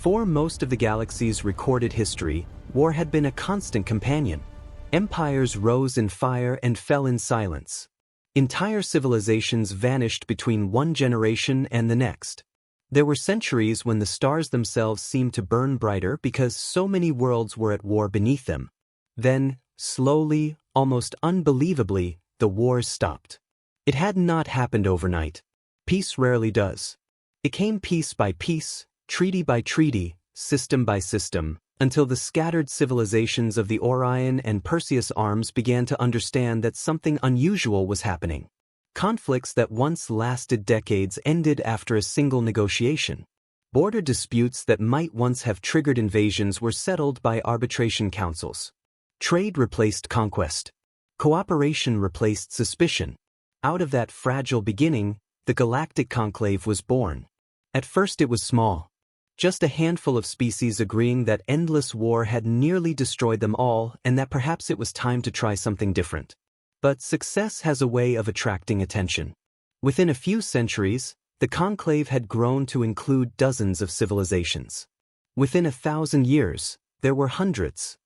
For most of the galaxy's recorded history, war had been a constant companion. Empires rose in fire and fell in silence. Entire civilizations vanished between one generation and the next. There were centuries when the stars themselves seemed to burn brighter because so many worlds were at war beneath them. Then, slowly, almost unbelievably, the wars stopped. It had not happened overnight. Peace rarely does. It came piece by piece, treaty by treaty, system by system, until the scattered civilizations of the Orion and Perseus arms began to understand that something unusual was happening. Conflicts that once lasted decades ended after a single negotiation. Border disputes that might once have triggered invasions were settled by arbitration councils. Trade replaced conquest. Cooperation replaced suspicion. Out of that fragile beginning, the Galactic Conclave was born. At first it was small. Just a handful of species agreeing that endless war had nearly destroyed them all and that perhaps it was time to try something different. But success has a way of attracting attention. Within a few centuries, the Conclave had grown to include dozens of civilizations. Within 1,000 years, there were hundreds.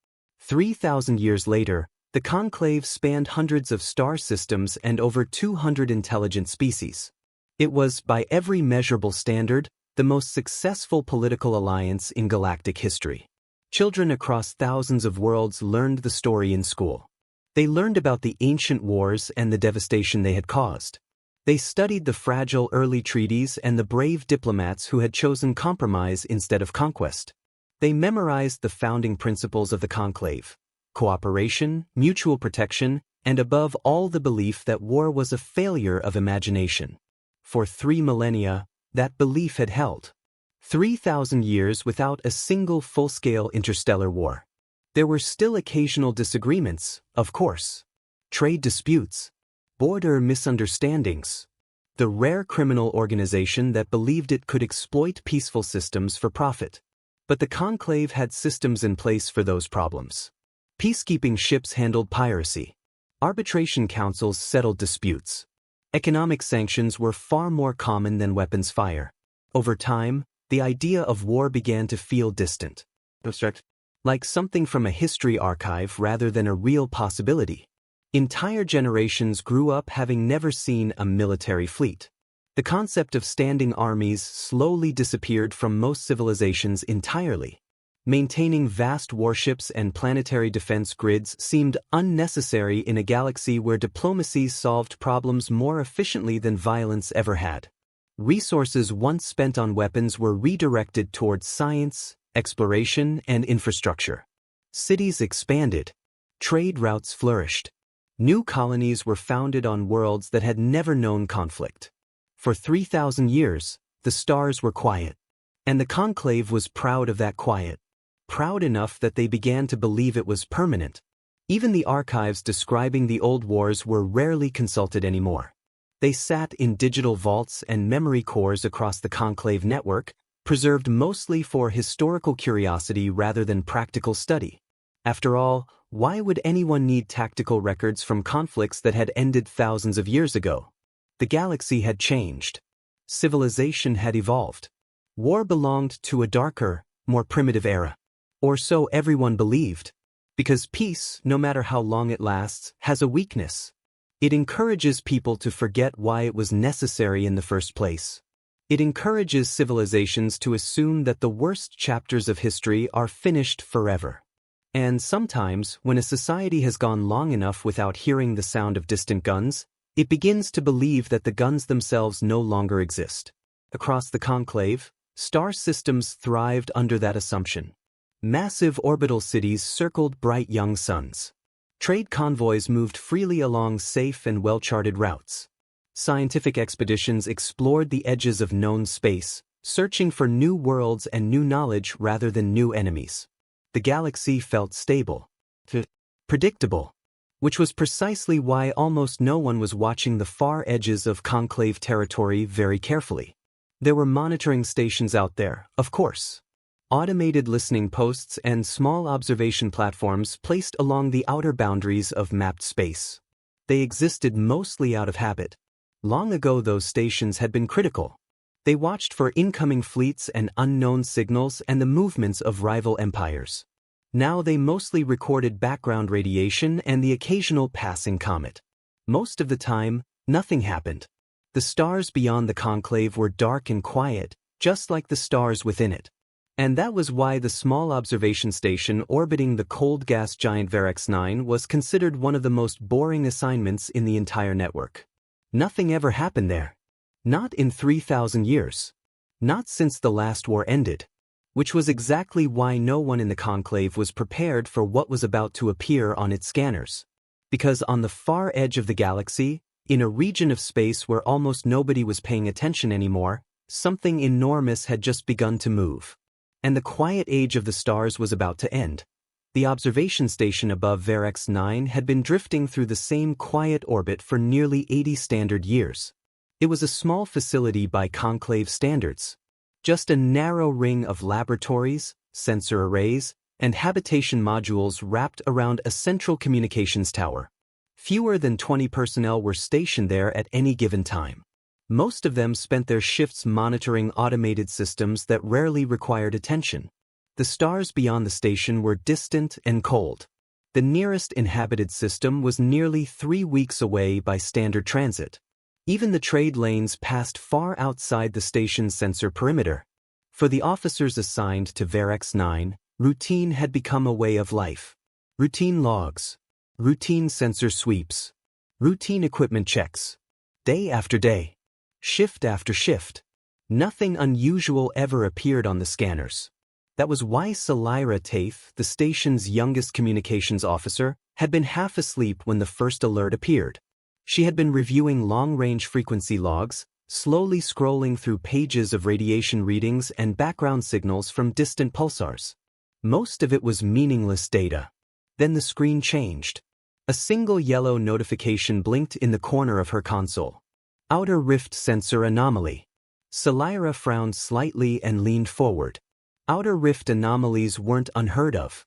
3,000 years later, the Conclave spanned hundreds of star systems and over 200 intelligent species. It was, by every measurable standard, the most successful political alliance in galactic history. Children across thousands of worlds learned the story in school. They learned about the ancient wars and the devastation they had caused. They studied the fragile early treaties and the brave diplomats who had chosen compromise instead of conquest. They memorized the founding principles of the Conclave: cooperation, mutual protection, and above all the belief that war was a failure of imagination. For 3 millennia, that belief had held. 3,000 years without a single full-scale interstellar war. There were still occasional disagreements, of course. Trade disputes. Border misunderstandings. The rare criminal organization that believed it could exploit peaceful systems for profit. But the Conclave had systems in place for those problems. Peacekeeping ships handled piracy. Arbitration councils settled disputes. Economic sanctions were far more common than weapons fire. Over time, the idea of war began to feel distant. Abstract. Like something from a history archive rather than a real possibility. Entire generations grew up having never seen a military fleet. The concept of standing armies slowly disappeared from most civilizations entirely. Maintaining vast warships and planetary defense grids seemed unnecessary in a galaxy where diplomacy solved problems more efficiently than violence ever had. Resources once spent on weapons were redirected towards science, exploration, and infrastructure. Cities expanded. Trade routes flourished. New colonies were founded on worlds that had never known conflict. For 3,000 years, the stars were quiet. And the Conclave was proud of that quiet. Proud enough that they began to believe it was permanent. Even the archives describing the old wars were rarely consulted anymore. They sat in digital vaults and memory cores across the Conclave network, preserved mostly for historical curiosity rather than practical study. After all, why would anyone need tactical records from conflicts that had ended thousands of years ago? The galaxy had changed. Civilization had evolved. War belonged to a darker, more primitive era. Or so everyone believed. Because peace, no matter how long it lasts, has a weakness. It encourages people to forget why it was necessary in the first place. It encourages civilizations to assume that the worst chapters of history are finished forever. And sometimes, when a society has gone long enough without hearing the sound of distant guns, it begins to believe that the guns themselves no longer exist. Across the Conclave, star systems thrived under that assumption. Massive orbital cities circled bright young suns. Trade convoys moved freely along safe and well-charted routes. Scientific expeditions explored the edges of known space, searching for new worlds and new knowledge rather than new enemies. The galaxy felt stable, predictable, which was precisely why almost no one was watching the far edges of Conclave territory very carefully. There were monitoring stations out there, of course. Automated listening posts and small observation platforms placed along the outer boundaries of mapped space. They existed mostly out of habit. Long ago those stations had been critical. They watched for incoming fleets and unknown signals and the movements of rival empires. Now they mostly recorded background radiation and the occasional passing comet. Most of the time, nothing happened. The stars beyond the conclave were dark and quiet, just like the stars within it. And that was why the small observation station orbiting the cold gas giant Varex 9 was considered one of the most boring assignments in the entire network. Nothing ever happened there. Not in 3,000 years. Not since the last war ended. Which was exactly why no one in the conclave was prepared for what was about to appear on its scanners. Because on the far edge of the galaxy, in a region of space where almost nobody was paying attention anymore, something enormous had just begun to move. And the quiet age of the stars was about to end. The observation station above Varex 9 had been drifting through the same quiet orbit for nearly 80 standard years. It was a small facility by conclave standards. Just a narrow ring of laboratories, sensor arrays, and habitation modules wrapped around a central communications tower. Fewer than 20 personnel were stationed there at any given time. Most of them spent their shifts monitoring automated systems that rarely required attention. The stars beyond the station were distant and cold. The nearest inhabited system was nearly 3 weeks away by standard transit. Even the trade lanes passed far outside the station's sensor perimeter. For the officers assigned to Varex 9, routine had become a way of life. Routine logs. Routine sensor sweeps. Routine equipment checks. Day after day. Shift after shift. Nothing unusual ever appeared on the scanners. That was why Salira Taith, the station's youngest communications officer, had been half asleep when the first alert appeared. She had been reviewing long-range frequency logs, slowly scrolling through pages of radiation readings and background signals from distant pulsars. Most of it was meaningless data. Then the screen changed. A single yellow notification blinked in the corner of her console. Outer Rift Sensor Anomaly. Salira frowned slightly and leaned forward. Outer Rift anomalies weren't unheard of.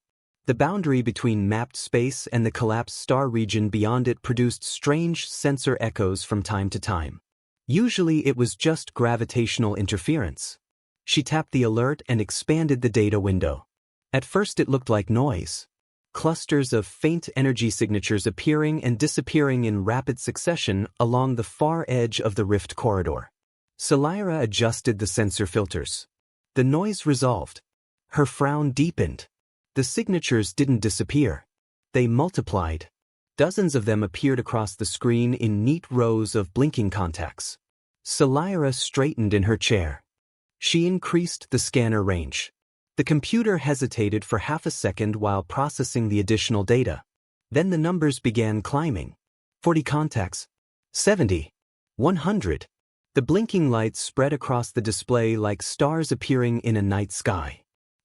The boundary between mapped space and the collapsed star region beyond it produced strange sensor echoes from time to time. Usually it was just gravitational interference. She tapped the alert and expanded the data window. At first it looked like noise. Clusters of faint energy signatures appearing and disappearing in rapid succession along the far edge of the rift corridor. Salira adjusted the sensor filters. The noise resolved. Her frown deepened. The signatures didn't disappear. They multiplied. Dozens of them appeared across the screen in neat rows of blinking contacts. Salira straightened in her chair. She increased the scanner range. The computer hesitated for half a second while processing the additional data. Then the numbers began climbing. 40 contacts. 70. 100. The blinking lights spread across the display like stars appearing in a night sky.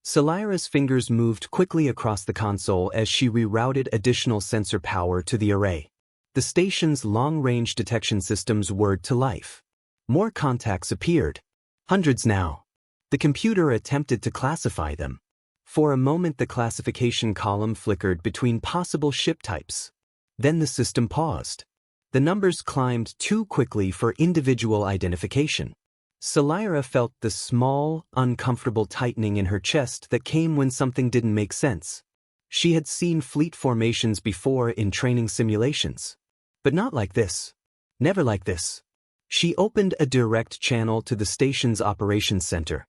Salira's fingers moved quickly across the console as she rerouted additional sensor power to the array. The station's long-range detection systems whirred to life. More contacts appeared. Hundreds now. The computer attempted to classify them. For a moment the classification column flickered between possible ship types. Then the system paused. The numbers climbed too quickly for individual identification. Salira felt the small, uncomfortable tightening in her chest that came when something didn't make sense. She had seen fleet formations before in training simulations. But not like this. Never like this. She opened a direct channel to the station's operations center.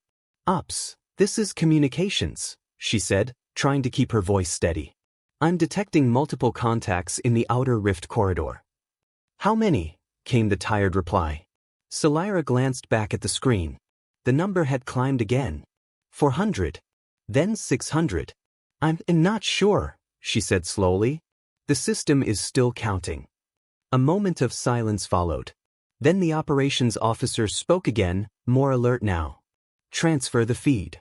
"Ops, this is communications," she said, trying to keep her voice steady. "I'm detecting multiple contacts in the outer rift corridor." "How many?" came the tired reply. Salira glanced back at the screen. The number had climbed again. 400. Then 600. "I'm not sure," she said slowly. "The system is still counting." A moment of silence followed. Then the operations officer spoke again, more alert now. "Transfer the feed."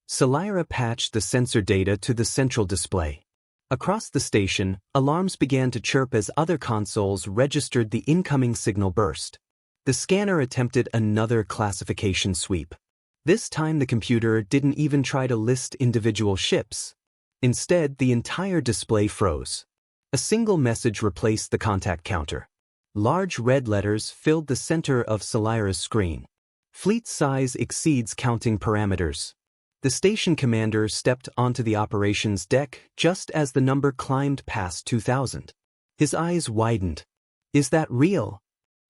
Salira patched the sensor data to the central display. Across the station, alarms began to chirp as other consoles registered the incoming signal burst. The scanner attempted another classification sweep. This time the computer didn't even try to list individual ships. Instead, the entire display froze. A single message replaced the contact counter. Large red letters filled the center of Salira's screen. Fleet size exceeds counting parameters. The station commander stepped onto the operations deck just as the number climbed past 2,000. His eyes widened. Is that real?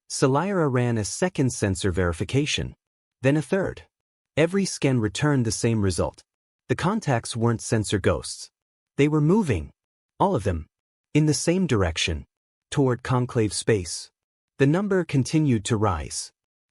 Salira ran a second sensor verification. Then a third. Every scan returned the same result. The contacts weren't sensor ghosts. They were moving. All of them. In the same direction. Toward conclave space. The number continued to rise.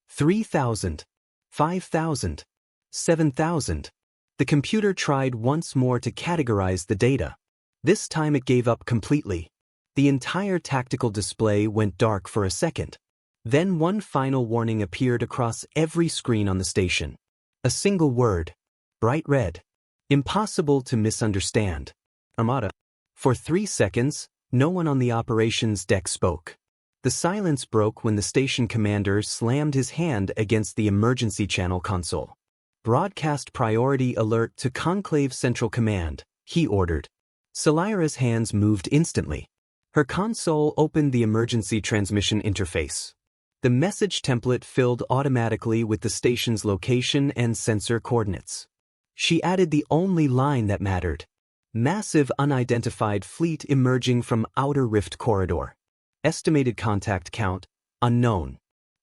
3,000. 5,000. 7,000. The computer tried once more to categorize the data. This time it gave up completely. The entire tactical display went dark for a second. Then one final warning appeared across every screen on the station. A single word. Bright red. Impossible to misunderstand. Armada. For 3 seconds, no one on the operations deck spoke. The silence broke when the station commander slammed his hand against the emergency channel console. Broadcast priority alert to Conclave Central Command, he ordered. Salira's hands moved instantly. Her console opened the emergency transmission interface. The message template filled automatically with the station's location and sensor coordinates. She added the only line that mattered. Massive unidentified fleet emerging from outer rift corridor. Estimated contact count, unknown.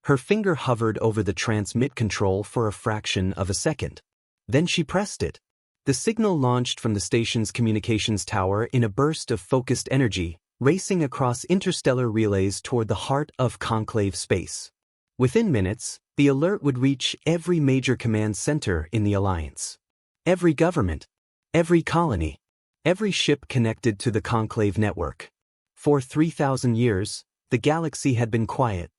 Her finger hovered over the transmit control for a fraction of a second. Then she pressed it. The signal launched from the station's communications tower in a burst of focused energy, racing across interstellar relays toward the heart of conclave space. Within minutes, the alert would reach every major command center in the Alliance. Every government, every colony, every ship connected to the conclave network. For 3,000 years, the galaxy had been quiet.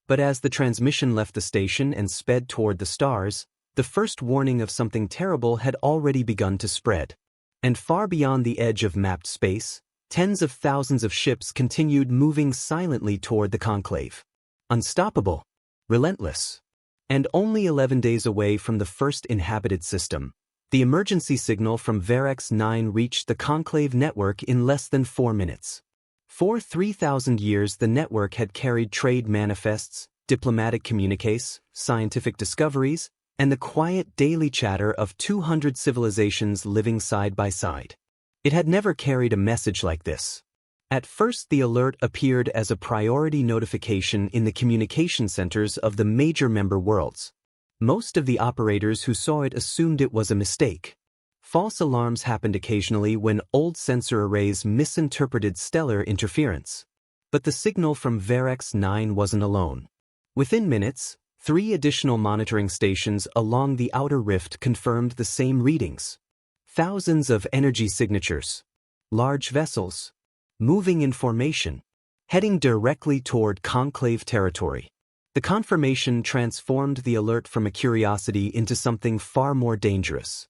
But as the transmission left the station and sped toward the stars, the first warning of something terrible had already begun to spread. And far beyond the edge of mapped space, tens of thousands of ships continued moving silently toward the conclave. Unstoppable. Relentless. And only 11 days away from the first inhabited system, the emergency signal from Verex 9 reached the conclave network in less than 4 minutes. For 3,000 years the network had carried trade manifests, diplomatic communiques, scientific discoveries, and the quiet daily chatter of 200 civilizations living side by side. It had never carried a message like this. At first the alert appeared as a priority notification in the communication centers of the major member worlds. Most of the operators who saw it assumed it was a mistake. False alarms happened occasionally when old sensor arrays misinterpreted stellar interference. But the signal from Verex 9 wasn't alone. Within minutes, 3 additional monitoring stations along the outer rift confirmed the same readings. Thousands of energy signatures. Large vessels. Moving in formation. Heading directly toward conclave territory. The confirmation transformed the alert from a curiosity into something far more dangerous.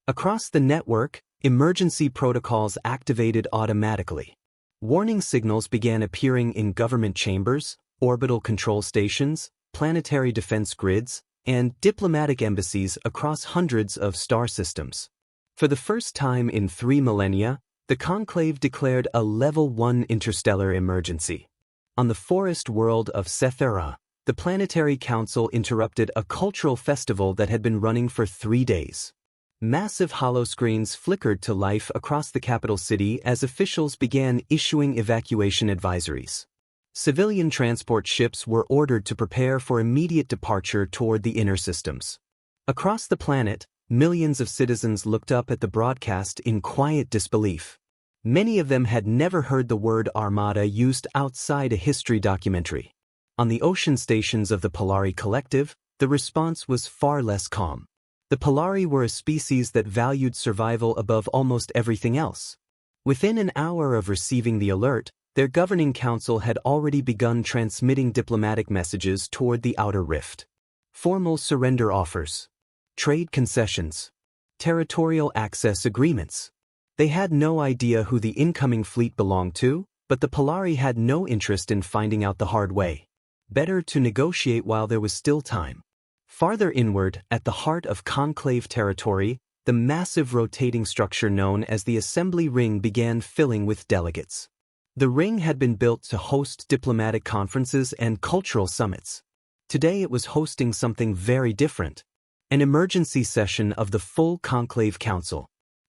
Across the network, emergency protocols activated automatically. Warning signals began appearing in government chambers, orbital control stations, planetary defense grids, and diplomatic embassies across hundreds of star systems. For the first time in 3 millennia, the conclave declared a Level 1 interstellar emergency. On the forest world of Sethera, the Planetary Council interrupted a cultural festival that had been running for 3 days. Massive holoscreens flickered to life across the capital city as officials began issuing evacuation advisories. Civilian transport ships were ordered to prepare for immediate departure toward the inner systems. Across the planet, millions of citizens looked up at the broadcast in quiet disbelief. Many of them had never heard the word Armada used outside a history documentary. On the ocean stations of the Polari Collective, the response was far less calm. The Polari were a species that valued survival above almost everything else. Within an hour of receiving the alert, their governing council had already begun transmitting diplomatic messages toward the outer rift. Formal surrender offers. Trade concessions. Territorial access agreements. They had no idea who the incoming fleet belonged to, but the Polari had no interest in finding out the hard way. Better to negotiate while there was still time. Farther inward, at the heart of conclave territory, the massive rotating structure known as the Assembly Ring began filling with delegates. The ring had been built to host diplomatic conferences and cultural summits. Today it was hosting something very different. An emergency session of the full Conclave Council.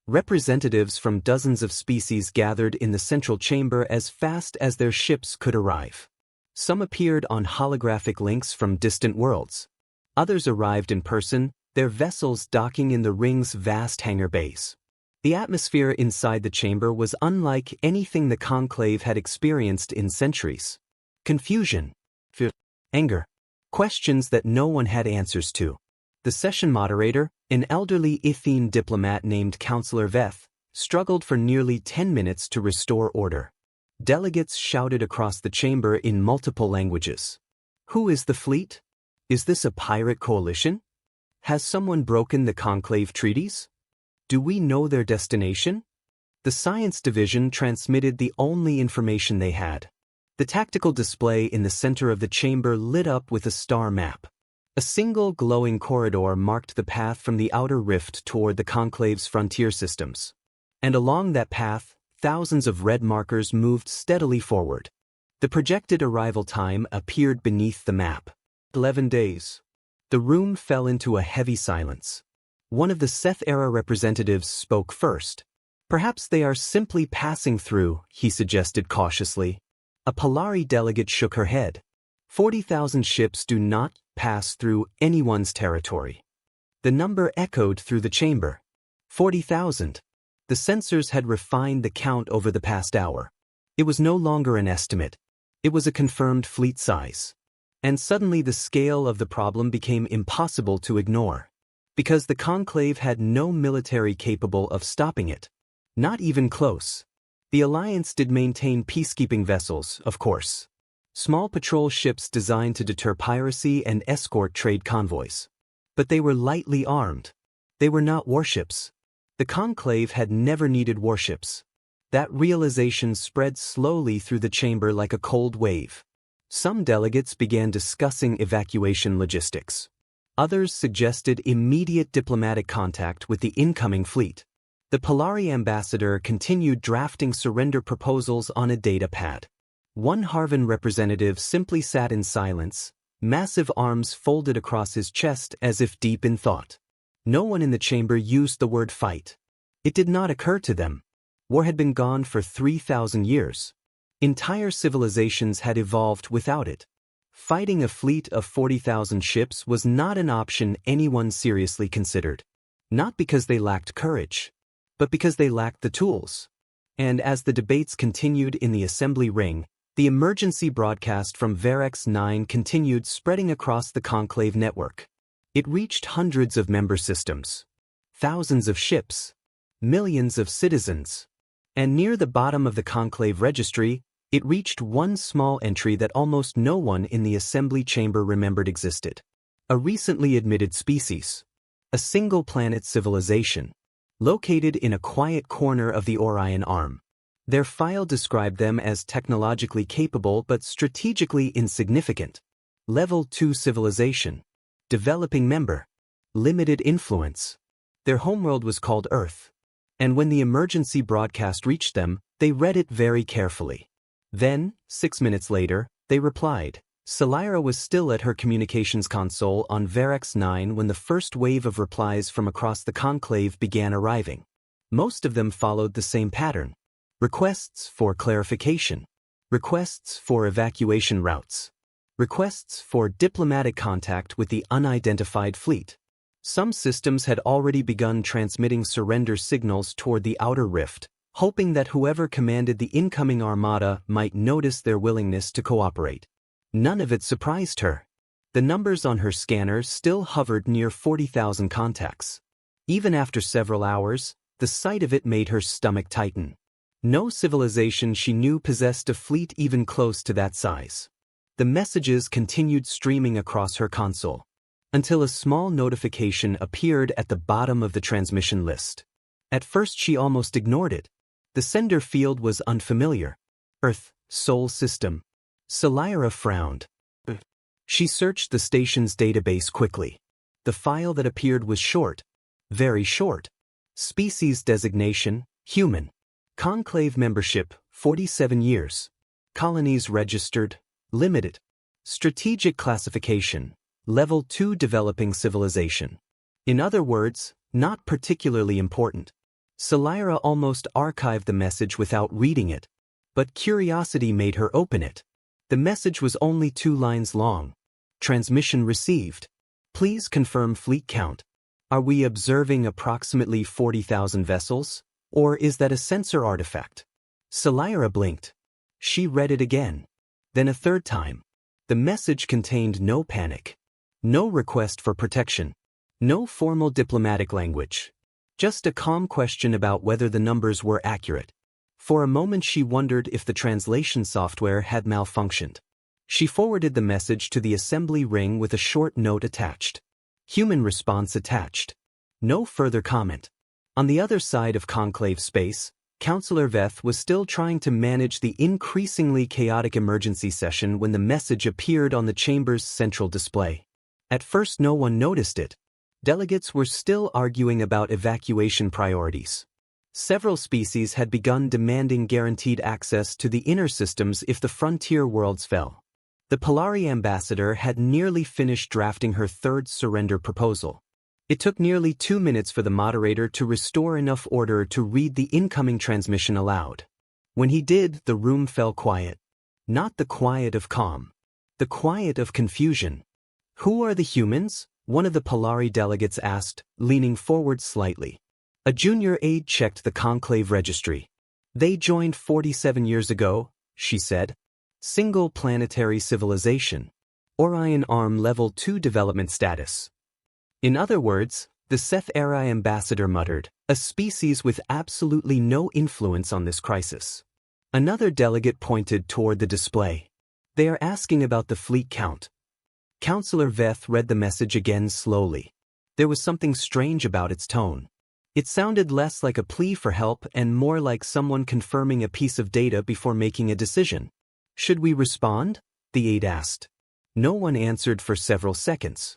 Representatives from dozens of species gathered in the central chamber as fast as their ships could arrive. Some appeared on holographic links from distant worlds. Others arrived in person, their vessels docking in the ring's vast hangar bays. The atmosphere inside the chamber was unlike anything the Conclave had experienced in centuries. Confusion, fear, anger, questions that no one had answers to. The session moderator, an elderly Ithene diplomat named Counselor Veth, struggled for nearly 10 minutes to restore order. Delegates shouted across the chamber in multiple languages. Who is the fleet? Is this a pirate coalition? Has someone broken the Conclave treaties? Do we know their destination? The science division transmitted the only information they had. The tactical display in the center of the chamber lit up with a star map. A single glowing corridor marked the path from the outer rift toward the Conclave's frontier systems. And along that path, thousands of red markers moved steadily forward. The projected arrival time appeared beneath the map. 11 days. The room fell into a heavy silence. One of the Seth-era representatives spoke first. Perhaps they are simply passing through, he suggested cautiously. A Polari delegate shook her head. 40,000 ships do not pass through anyone's territory. The number echoed through the chamber. 40,000. The sensors had refined the count over the past hour. It was no longer an estimate. It was a confirmed fleet size. And suddenly the scale of the problem became impossible to ignore. Because the Conclave had no military capable of stopping it. Not even close. The Alliance did maintain peacekeeping vessels, of course. Small patrol ships designed to deter piracy and escort trade convoys. But they were lightly armed. They were not warships. The Conclave had never needed warships. That realization spread slowly through the chamber like a cold wave. Some delegates began discussing evacuation logistics. Others suggested immediate diplomatic contact with the incoming fleet. The Polari ambassador continued drafting surrender proposals on a data pad. One Harvan representative simply sat in silence, massive arms folded across his chest as if deep in thought. No one in the chamber used the word fight. It did not occur to them. War had been gone for 3,000 years. Entire civilizations had evolved without it. Fighting a fleet of 40,000 ships was not an option anyone seriously considered. Not because they lacked courage, but because they lacked the tools. And as the debates continued in the assembly ring, the emergency broadcast from Verex 9 continued spreading across the Conclave network. It reached hundreds of member systems, thousands of ships, millions of citizens. And near the bottom of the Conclave registry, it reached one small entry that almost no one in the assembly chamber remembered existed. A recently admitted species. A single-planet civilization. Located in a quiet corner of the Orion Arm. Their file described them as technologically capable but strategically insignificant. Level 2 civilization. Developing member. Limited influence. Their homeworld was called Earth. And when the emergency broadcast reached them, they read it very carefully. Then, 6 minutes later, they replied. Salira was still at her communications console on Verex 9 when the first wave of replies from across the Conclave began arriving. Most of them followed the same pattern. Requests for clarification. Requests for evacuation routes. Requests for diplomatic contact with the unidentified fleet. Some systems had already begun transmitting surrender signals toward the outer rift, hoping that whoever commanded the incoming armada might notice their willingness to cooperate. None of it surprised her. The numbers on her scanner still hovered near 40,000 contacts. Even after several hours, the sight of it made her stomach tighten. No civilization she knew possessed a fleet even close to that size. The messages continued streaming across her console, until a small notification appeared at the bottom of the transmission list. At first she almost ignored it. The sender field was unfamiliar. Earth, Sol System. Salira frowned. She searched the station's database quickly. The file that appeared was short. Very short. Species designation, human. Conclave membership, 47 years. Colonies registered, limited. Strategic classification. Level 2 developing civilization. In other words, not particularly important. Salira almost archived the message without reading it, but curiosity made her open it. The message was only 2 lines long. Transmission received. Please confirm fleet count. Are we observing approximately 40,000 vessels, or is that a sensor artifact? Salira blinked. She read it again. Then a third time. The message contained no panic. No request for protection. No formal diplomatic language. Just a calm question about whether the numbers were accurate. For a moment she wondered if the translation software had malfunctioned. She forwarded the message to the assembly ring with a short note attached. Human response attached. No further comment. On the other side of Conclave space, Counselor Veth was still trying to manage the increasingly chaotic emergency session when the message appeared on the chamber's central display. At first no one noticed it. Delegates were still arguing about evacuation priorities. Several species had begun demanding guaranteed access to the inner systems if the frontier worlds fell. The Polari ambassador had nearly finished drafting her third surrender proposal. It took nearly 2 minutes for the moderator to restore enough order to read the incoming transmission aloud. When he did, the room fell quiet. Not the quiet of calm. The quiet of confusion. "Who are the humans?" one of the Polari delegates asked, leaning forward slightly. A junior aide checked the conclave registry. "They joined 47 years ago," she said. "Single planetary civilization. Orion Arm Level 2 development status." In other words, the Seth-era ambassador muttered, "A species with absolutely no influence on this crisis." Another delegate pointed toward the display. "They are asking about the fleet count." Counselor Veth read the message again slowly. There was something strange about its tone. It sounded less like a plea for help and more like someone confirming a piece of data before making a decision. "Should we respond?" the aide asked. No one answered for several seconds.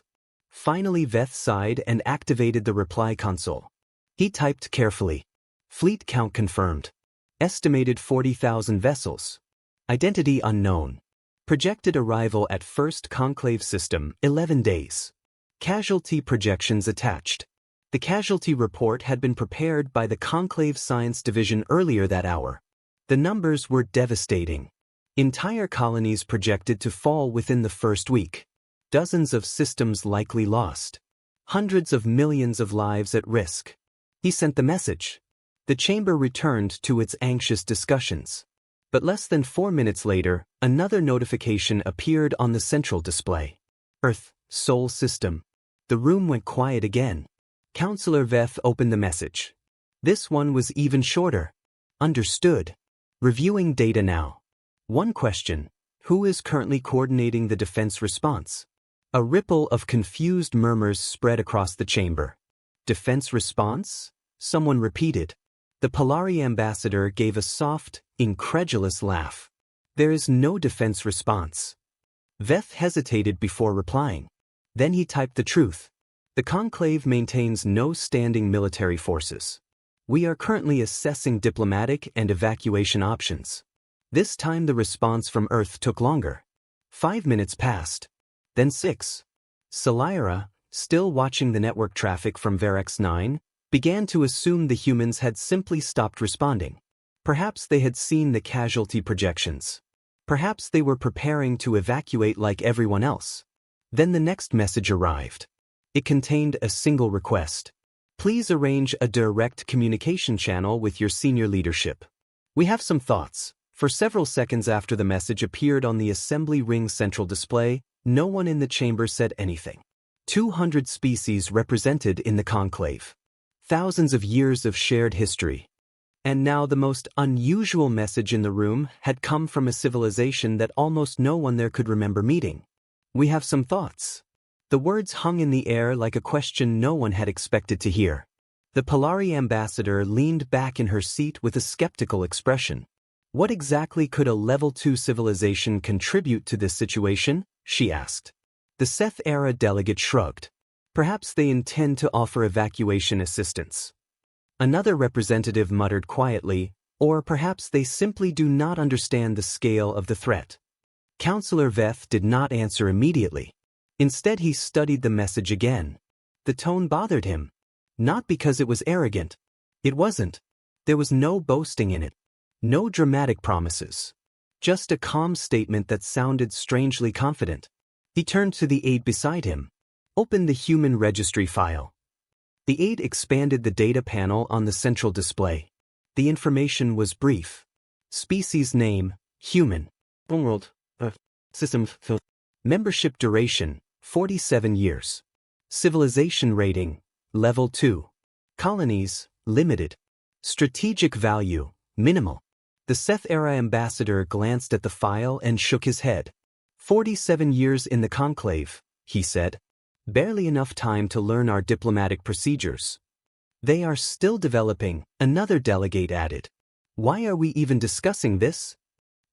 Finally Veth sighed and activated the reply console. He typed carefully. "Fleet count confirmed. Estimated 40,000 vessels. Identity unknown. Projected arrival at first conclave system, 11 days. Casualty projections attached." The casualty report had been prepared by the Conclave Science Division earlier that hour. The numbers were devastating. Entire colonies projected to fall within the first week. Dozens of systems likely lost. Hundreds of millions of lives at risk. He sent the message. The chamber returned to its anxious discussions. But less than 4 minutes later, another notification appeared on the central display. "Earth, Sol System." The room went quiet again. Counselor Veth opened the message. This one was even shorter. "Understood. Reviewing data now. One question. Who is currently coordinating the defense response?" A ripple of confused murmurs spread across the chamber. "Defense response?" someone repeated. The Polari ambassador gave a soft, incredulous laugh. "There is no defense response." Veth hesitated before replying. Then he typed the truth. "The Conclave maintains no standing military forces. We are currently assessing diplomatic and evacuation options." This time the response from Earth took longer. 5 minutes passed. Then 6. Salira, still watching the network traffic from Varex 9, began to assume the humans had simply stopped responding. Perhaps they had seen the casualty projections. Perhaps they were preparing to evacuate like everyone else. Then the next message arrived. It contained a single request. "Please arrange a direct communication channel with your senior leadership. We have some thoughts." For several seconds after the message appeared on the assembly ring central display, no one in the chamber said anything. 200 species represented in the conclave. Thousands of years of shared history. And now the most unusual message in the room had come from a civilization that almost no one there could remember meeting. "We have some thoughts." The words hung in the air like a question no one had expected to hear. The Polari ambassador leaned back in her seat with a skeptical expression. "What exactly could a Level 2 civilization contribute to this situation?" she asked. The Seth-era delegate shrugged. "Perhaps they intend to offer evacuation assistance." Another representative muttered quietly, "Or perhaps they simply do not understand the scale of the threat." Counselor Veth did not answer immediately. Instead he studied the message again. The tone bothered him. Not because it was arrogant. It wasn't. There was no boasting in it. No dramatic promises. Just a calm statement that sounded strangely confident. He turned to the aide beside him. Opened the human registry file. The aide expanded the data panel on the central display. The information was brief. Species name, human. World, system, membership duration, 47 years. Civilization rating, level 2. Colonies, limited. Strategic value, minimal. The Seth-era ambassador glanced at the file and shook his head. 47 years in the Conclave, he said. Barely enough time to learn our diplomatic procedures. They are still developing, another delegate added. Why are we even discussing this?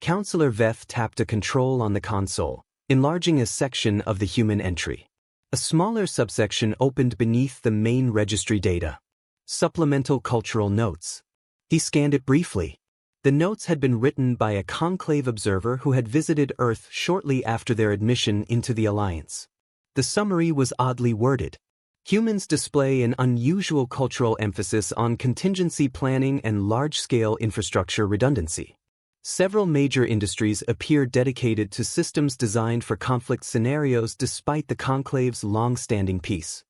Counselor Veth tapped a control on the console, enlarging a section of the human entry. A smaller subsection opened beneath the main registry data. Supplemental cultural notes. He scanned it briefly. The notes had been written by a Conclave observer who had visited Earth shortly after their admission into the Alliance. The summary was oddly worded. Humans display an unusual cultural emphasis on contingency planning and large-scale infrastructure redundancy. Several major industries appear dedicated to systems designed for conflict scenarios despite the Conclave's long-standing peace.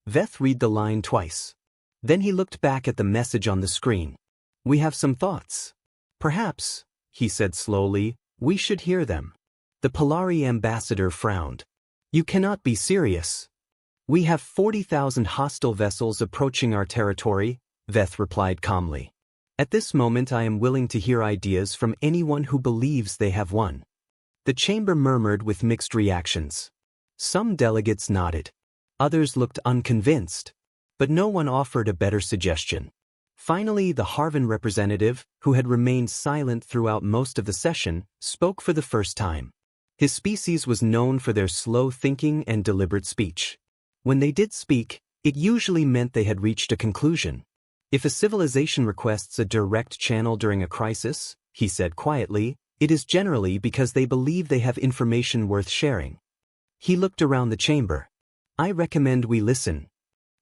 Veth read the line twice. Then he looked back at the message on the screen. We have some thoughts. Perhaps, he said slowly, we should hear them. The Polari ambassador frowned. You cannot be serious. We have 40,000 hostile vessels approaching our territory, Veth replied calmly. At this moment I am willing to hear ideas from anyone who believes they have one. The chamber murmured with mixed reactions. Some delegates nodded. Others looked unconvinced. But no one offered a better suggestion. Finally, the Harvan representative, who had remained silent throughout most of the session, spoke for the first time. His species was known for their slow thinking and deliberate speech. When they did speak, it usually meant they had reached a conclusion. If a civilization requests a direct channel during a crisis, he said quietly, it is generally because they believe they have information worth sharing. He looked around the chamber. I recommend we listen.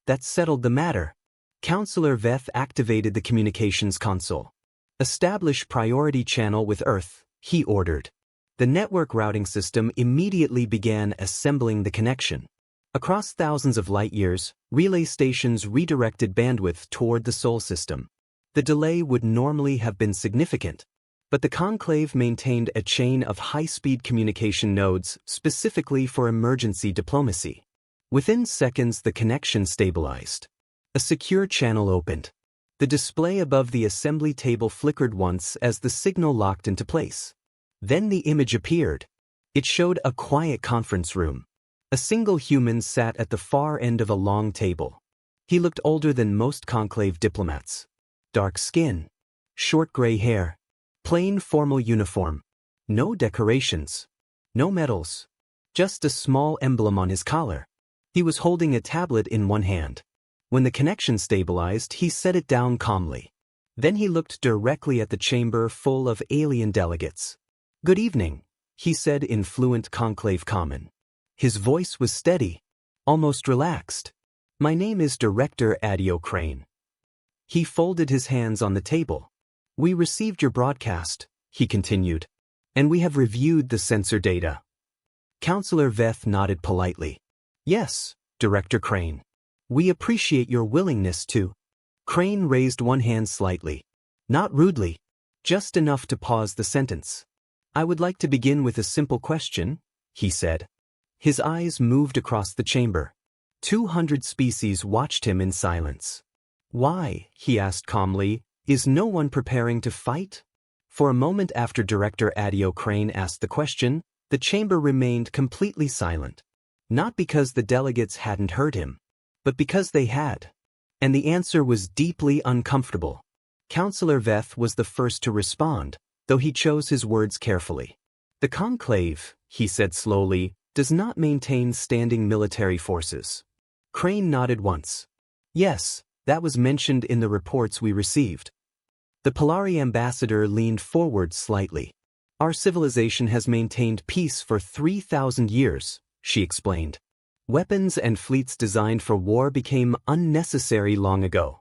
That settled the matter. Counselor Veth activated the communications console. Establish priority channel with Earth, he ordered. The network routing system immediately began assembling the connection. Across thousands of light-years, relay stations redirected bandwidth toward the Sol system. The delay would normally have been significant, but the Conclave maintained a chain of high-speed communication nodes specifically for emergency diplomacy. Within seconds the connection stabilized. A secure channel opened. The display above the assembly table flickered once as the signal locked into place. Then the image appeared. It showed a quiet conference room. A single human sat at the far end of a long table. He looked older than most Conclave diplomats. Dark skin. Short gray hair. Plain formal uniform. No decorations. No medals. Just a small emblem on his collar. He was holding a tablet in one hand. When the connection stabilized, he set it down calmly. Then he looked directly at the chamber full of alien delegates. Good evening, he said in fluent Conclave common. His voice was steady, almost relaxed. My name is Director Adio Crane. He folded his hands on the table. We received your broadcast, he continued, and we have reviewed the sensor data. Counselor Veth nodded politely. Yes, Director Crane. We appreciate your willingness to. Crane raised one hand slightly. Not rudely. Just enough to pause the sentence. I would like to begin with a simple question, he said. His eyes moved across the chamber. 200 species watched him in silence. Why, he asked calmly, is no one preparing to fight? For a moment after Director Adio Crane asked the question, the chamber remained completely silent. Not because the delegates hadn't heard him, but because they had. And the answer was deeply uncomfortable. Counselor Veth was the first to respond, though he chose his words carefully. The Conclave, he said slowly, does not maintain standing military forces. Crane nodded once. Yes, that was mentioned in the reports we received. The Polari ambassador leaned forward slightly. Our civilization has maintained peace for 3,000 years, she explained. Weapons and fleets designed for war became unnecessary long ago.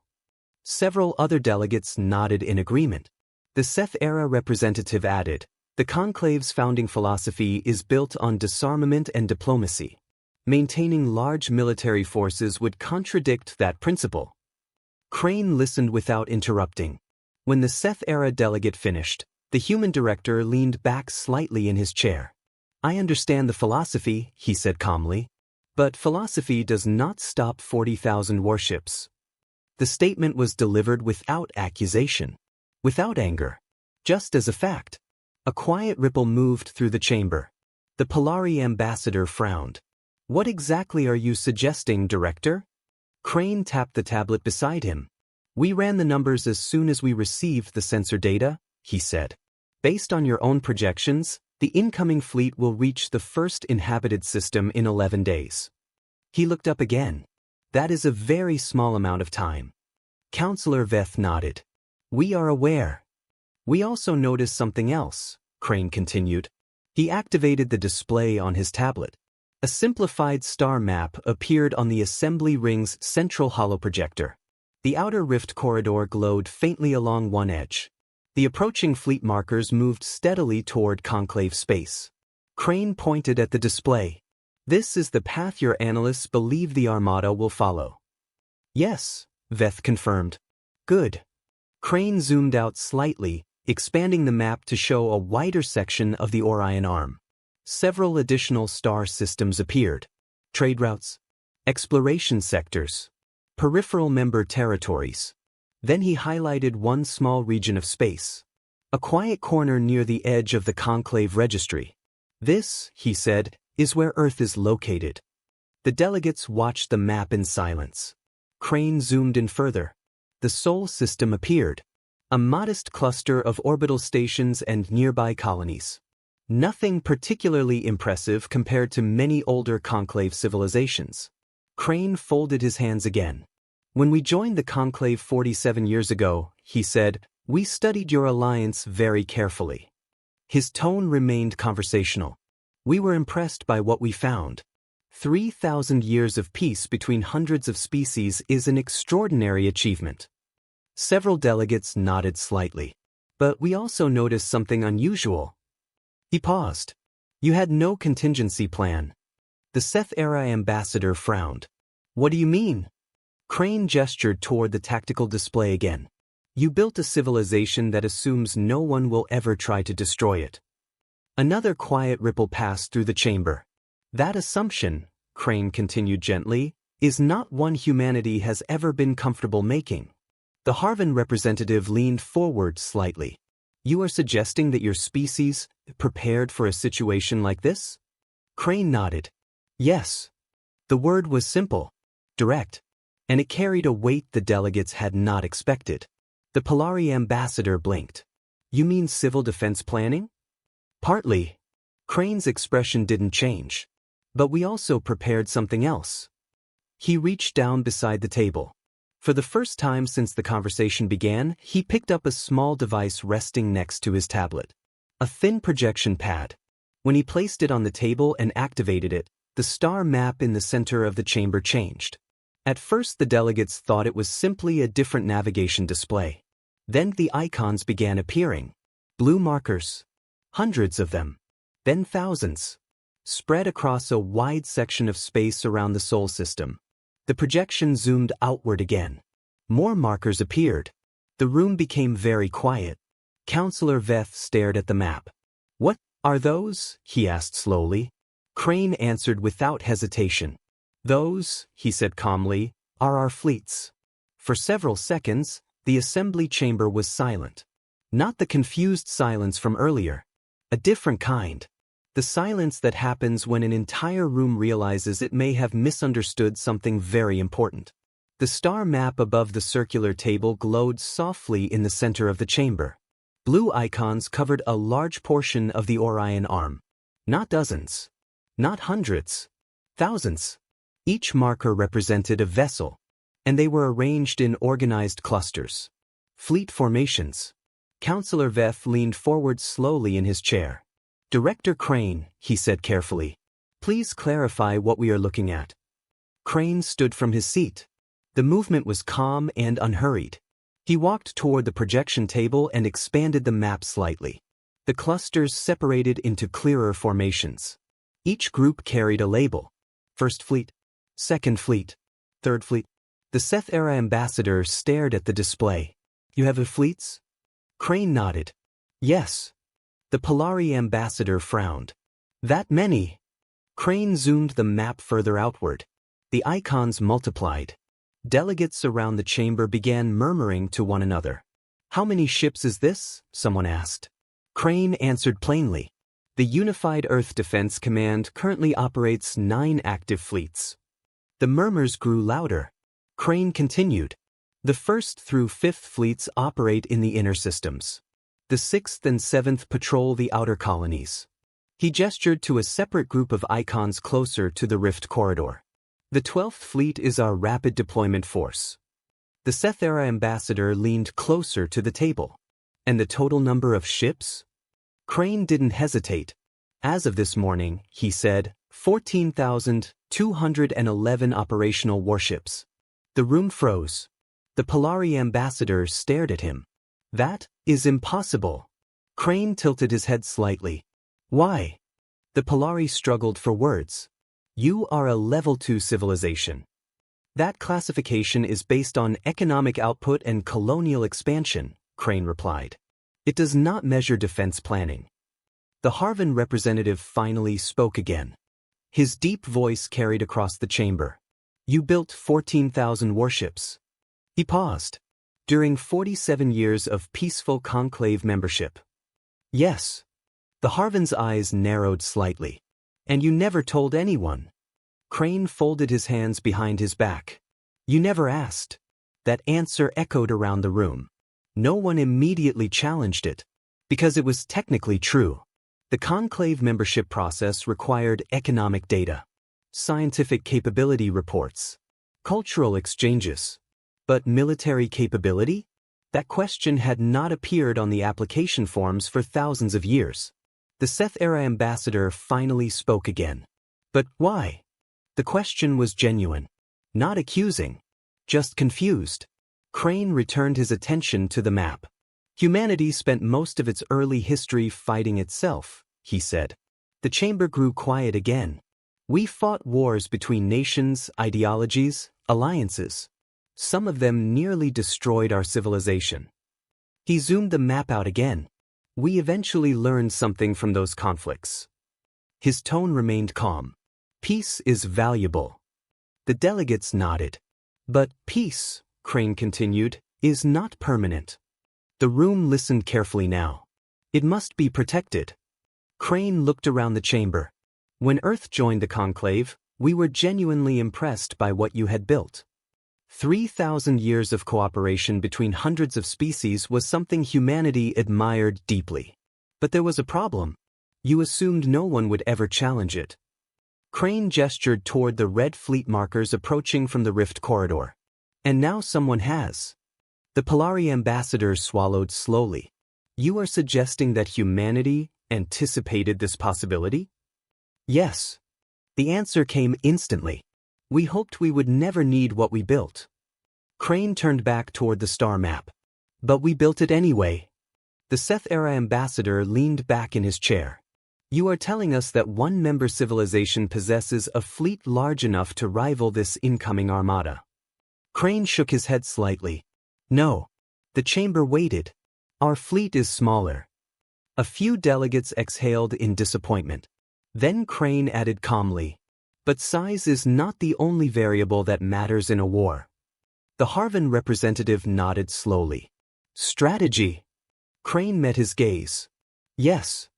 Several other delegates nodded in agreement. The Seth-era representative added, "The Conclave's founding philosophy is built on disarmament and diplomacy. Maintaining large military forces would contradict that principle." Crane listened without interrupting. When the Seth-era delegate finished, the human director leaned back slightly in his chair. "I understand the philosophy," he said calmly. "But philosophy does not stop 40,000 warships." The statement was delivered without accusation, without anger, just as a fact. A quiet ripple moved through the chamber. The Polari ambassador frowned. "What exactly are you suggesting, Director?" Crane tapped the tablet beside him. "We ran the numbers as soon as we received the sensor data," he said. "Based on your own projections, the incoming fleet will reach the first inhabited system in 11 days. He looked up again. "That is a very small amount of time." Counselor Veth nodded. "We are aware. We also noticed something else," Crane continued. He activated the display on his tablet. A simplified star map appeared on the assembly ring's central holoprojector. The outer rift corridor glowed faintly along one edge. The approaching fleet markers moved steadily toward Conclave space. Crane pointed at the display. "This is the path your analysts believe the Armada will follow." "Yes," Veth confirmed. "Good." Crane zoomed out slightly, expanding the map to show a wider section of the Orion Arm. Several additional star systems appeared. Trade routes, exploration sectors, peripheral member territories. Then he highlighted one small region of space. A quiet corner near the edge of the Conclave registry. "This," he said, "is where Earth is located." The delegates watched the map in silence. Crane zoomed in further. The Sol system appeared. A modest cluster of orbital stations and nearby colonies. Nothing particularly impressive compared to many older Conclave civilizations. Crane folded his hands again. "When we joined the Conclave 47 years ago," he said, "we studied your alliance very carefully." His tone remained conversational. "We were impressed by what we found. 3,000 years of peace between hundreds of species is an extraordinary achievement." Several delegates nodded slightly. "But we also noticed something unusual." He paused. "You had no contingency plan." The Seth-era ambassador frowned. "What do you mean?" Crane gestured toward the tactical display again. "You built a civilization that assumes no one will ever try to destroy it." Another quiet ripple passed through the chamber. "That assumption," Crane continued gently, "is not one humanity has ever been comfortable making." The Harvan representative leaned forward slightly. "You are suggesting that your species prepared for a situation like this?" Crane nodded. "Yes." The word was simple, direct, and it carried a weight the delegates had not expected. The Polari ambassador blinked. "You mean civil defense planning?" "Partly." Crane's expression didn't change. "But we also prepared something else." He reached down beside the table. For the first time since the conversation began, he picked up a small device resting next to his tablet. A thin projection pad. When he placed it on the table and activated it, the star map in the center of the chamber changed. At first the delegates thought it was simply a different navigation display. Then the icons began appearing. Blue markers. Hundreds of them. Then thousands. Spread across a wide section of space around the Sol system. The projection zoomed outward again. More markers appeared. The room became very quiet. Counselor Veth stared at the map. "What are those?" he asked slowly. Crane answered without hesitation. "Those," he said calmly, "are our fleets." For several seconds, the assembly chamber was silent. Not the confused silence from earlier. A different kind. The silence that happens when an entire room realizes it may have misunderstood something very important. The star map above the circular table glowed softly in the center of the chamber. Blue icons covered a large portion of the Orion Arm. Not dozens. Not hundreds. Thousands. Each marker represented a vessel, and they were arranged in organized clusters. Fleet formations. Counselor Veth leaned forward slowly in his chair. Director Crane, he said carefully, please clarify what we are looking at. Crane stood from his seat. The movement was calm and unhurried. He walked toward the projection table and expanded the map slightly. The clusters separated into clearer formations. Each group carried a label. First Fleet, Second Fleet, Third Fleet. The Seth-era ambassador stared at the display. You have fleets? Crane nodded. Yes. The Polari ambassador frowned. That many? Crane zoomed the map further outward. The icons multiplied. Delegates around the chamber began murmuring to one another. How many ships is this? Someone asked. Crane answered plainly. The Unified Earth Defense Command currently operates 9 active fleets. The murmurs grew louder. Crane continued. The 1st through 5th fleets operate in the inner systems. The 6th and 7th patrol the outer colonies. He gestured to a separate group of icons closer to the rift corridor. The 12th fleet is our rapid deployment force. The Seth-era ambassador leaned closer to the table. And the total number of ships? Crane didn't hesitate. As of this morning, he said, 14,211 operational warships. The room froze. The Polari ambassador stared at him. That is impossible. Crane tilted his head slightly. Why? The Polari struggled for words. You are a level 2 civilization. That classification is based on economic output and colonial expansion, Crane replied. It does not measure defense planning. The Harvan representative finally spoke again. His deep voice carried across the chamber. You built 14,000 warships. He paused. During 47 years of peaceful conclave membership. Yes. The Harvan's eyes narrowed slightly. And you never told anyone. Crane folded his hands behind his back. You never asked. That answer echoed around the room. No one immediately challenged it. Because it was technically true. The conclave membership process required economic data, scientific capability reports, cultural exchanges. But military capability? That question had not appeared on the application forms for thousands of years. The Seth-era ambassador finally spoke again. But why? The question was genuine. Not accusing. Just confused. Crane returned his attention to the map. Humanity spent most of its early history fighting itself, he said. The chamber grew quiet again. We fought wars between nations, ideologies, alliances. Some of them nearly destroyed our civilization. He zoomed the map out again. We eventually learned something from those conflicts. His tone remained calm. Peace is valuable. The delegates nodded. But peace, Crane continued, is not permanent. The room listened carefully now. It must be protected. Crane looked around the chamber. When Earth joined the conclave, we were genuinely impressed by what you had built. 3,000 years of cooperation between hundreds of species was something humanity admired deeply. But there was a problem. You assumed no one would ever challenge it. Crane gestured toward the red fleet markers approaching from the rift corridor. And now someone has. The Polari ambassador swallowed slowly. You are suggesting that humanity anticipated this possibility? Yes. The answer came instantly. We hoped we would never need what we built. Crane turned back toward the star map. But we built it anyway. The Seth-era ambassador leaned back in his chair. You are telling us that one member civilization possesses a fleet large enough to rival this incoming armada. Crane shook his head slightly. No. The chamber waited. Our fleet is smaller. A few delegates exhaled in disappointment. Then Crane added calmly. But size is not the only variable that matters in a war. The Harvan representative nodded slowly. Strategy. Crane met his gaze. Yes.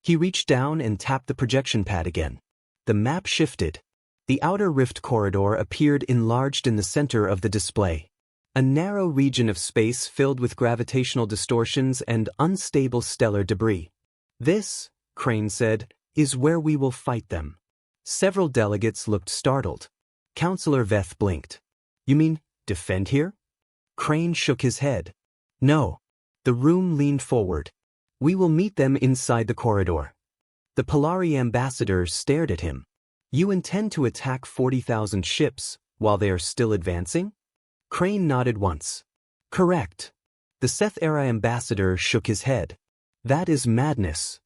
He reached down and tapped the projection pad again. The map shifted. The outer rift corridor appeared enlarged in the center of the display. A narrow region of space filled with gravitational distortions and unstable stellar debris. This, Crane said, is where we will fight them. Several delegates looked startled. Counselor Veth blinked. You mean, defend here? Crane shook his head. No. The room leaned forward. We will meet them inside the corridor. The Polari ambassador stared at him. You intend to attack 40,000 ships while they are still advancing? Crane nodded once. Correct. The Seth-era ambassador shook his head. That is madness.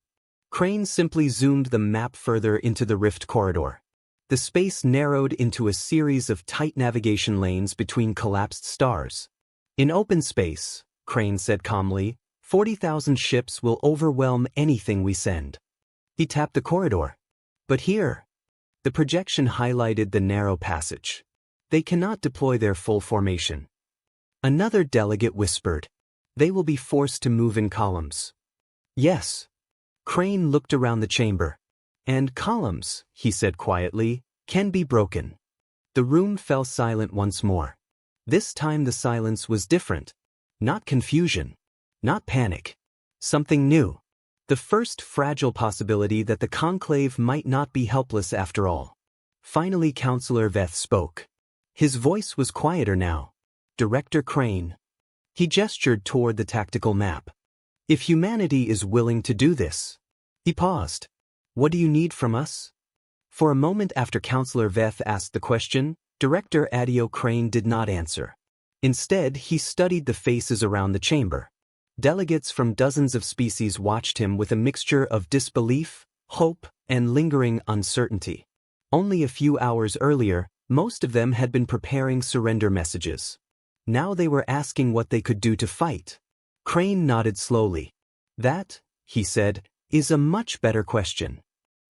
Crane simply zoomed the map further into the rift corridor. The space narrowed into a series of tight navigation lanes between collapsed stars. In open space, Crane said calmly, 40,000 ships will overwhelm anything we send. He tapped the corridor. But here, the projection highlighted the narrow passage. They cannot deploy their full formation. Another delegate whispered. They will be forced to move in columns. Yes. Crane looked around the chamber. And columns, he said quietly, can be broken. The room fell silent once more. This time the silence was different. Not confusion. Not panic. Something new. The first fragile possibility that the Conclave might not be helpless after all. Finally Counselor Veth spoke. His voice was quieter now. Director Crane. He gestured toward the tactical map. If humanity is willing to do this. He paused. What do you need from us? For a moment after Counselor Veth asked the question, Director Adio Crane did not answer. Instead, he studied the faces around the chamber. Delegates from dozens of species watched him with a mixture of disbelief, hope, and lingering uncertainty. Only a few hours earlier, most of them had been preparing surrender messages. Now they were asking what they could do to fight. Crane nodded slowly. That, he said, is a much better question.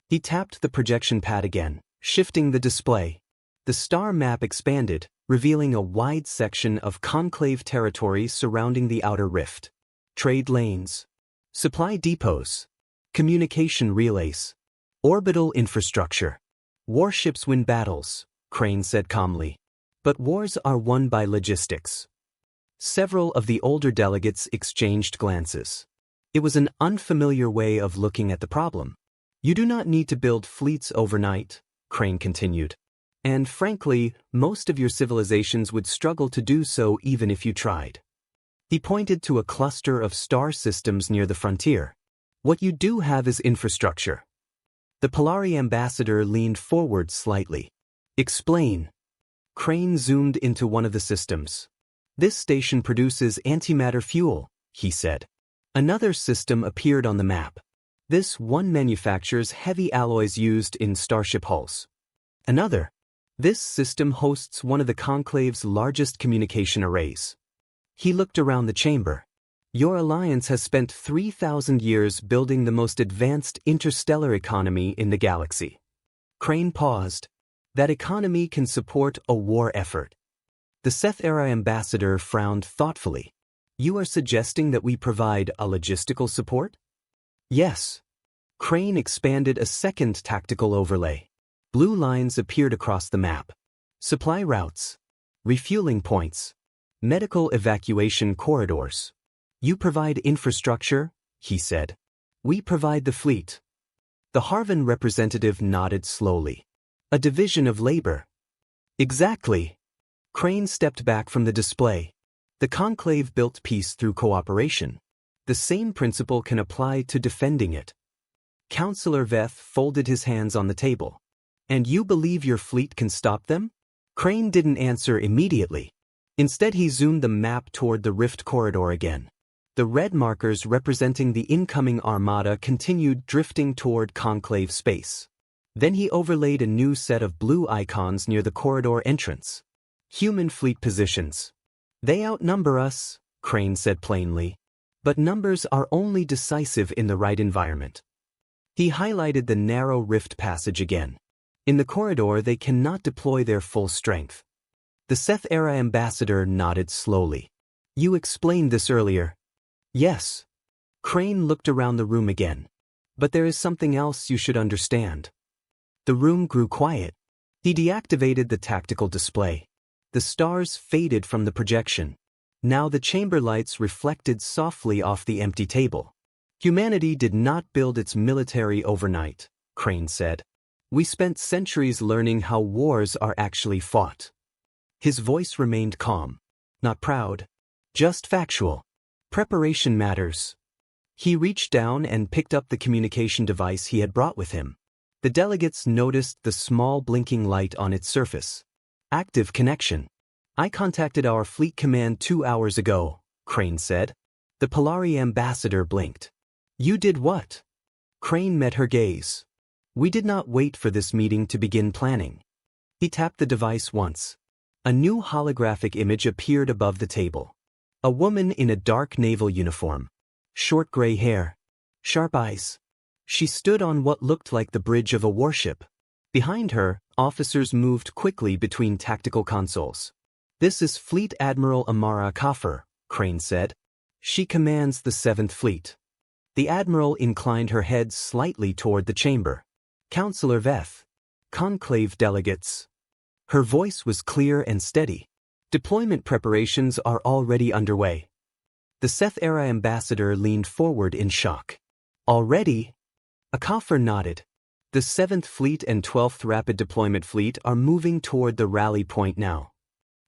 He tapped the projection pad again, shifting the display. The star map expanded, revealing a wide section of conclave territory surrounding the outer rift. Trade lanes, supply depots, communication relays, orbital infrastructure. Warships win battles, Crane said calmly. But wars are won by logistics. Several of the older delegates exchanged glances. It was an unfamiliar way of looking at the problem. You do not need to build fleets overnight, Crane continued. And frankly, most of your civilizations would struggle to do so even if you tried. He pointed to a cluster of star systems near the frontier. What you do have is infrastructure. The Polari ambassador leaned forward slightly. Explain. Crane zoomed into one of the systems. This station produces antimatter fuel, he said. Another system appeared on the map. This one manufactures heavy alloys used in starship hulls. Another. This system hosts one of the Conclave's largest communication arrays. He looked around the chamber. Your alliance has spent 3,000 years building the most advanced interstellar economy in the galaxy. Crane paused. That economy can support a war effort. The Seth-era ambassador frowned thoughtfully. You are suggesting that we provide a logistical support? Yes. Crane expanded a second tactical overlay. Blue lines appeared across the map. Supply routes. Refueling points. Medical evacuation corridors. You provide infrastructure, he said. We provide the fleet. The Harvan representative nodded slowly. A division of labor. Exactly. Crane stepped back from the display. The Conclave built peace through cooperation. The same principle can apply to defending it. Counselor Veth folded his hands on the table. And you believe your fleet can stop them? Crane didn't answer immediately. Instead he zoomed the map toward the rift corridor again. The red markers representing the incoming Armada continued drifting toward Conclave space. Then he overlaid a new set of blue icons near the corridor entrance. Human fleet positions. They outnumber us, Crane said plainly. But numbers are only decisive in the right environment. He highlighted the narrow rift passage again. In the corridor they cannot deploy their full strength. The Seth-era ambassador nodded slowly. You explained this earlier. Yes. Crane looked around the room again. But there is something else you should understand. The room grew quiet. He deactivated the tactical display. The stars faded from the projection. Now the chamber lights reflected softly off the empty table. Humanity did not build its military overnight, Crane said. We spent centuries learning how wars are actually fought. His voice remained calm. Not proud. Just factual. Preparation matters. He reached down and picked up the communication device he had brought with him. The delegates noticed the small blinking light on its surface. Active connection. I contacted our fleet command 2 hours ago, Crane said. The Polari ambassador blinked. You did what? Crane met her gaze. We did not wait for this meeting to begin planning. He tapped the device once. A new holographic image appeared above the table. A woman in a dark naval uniform. Short gray hair. Sharp eyes. She stood on what looked like the bridge of a warship. Behind her, officers moved quickly between tactical consoles. This is Fleet Admiral Amara Kaffer, Crane said. She commands the 7th Fleet. The Admiral inclined her head slightly toward the chamber. Counselor Veth. Conclave delegates. Her voice was clear and steady. Deployment preparations are already underway. The Seth-era ambassador leaned forward in shock. Already? Kaffer nodded. The 7th Fleet and 12th Rapid Deployment Fleet are moving toward the rally point now.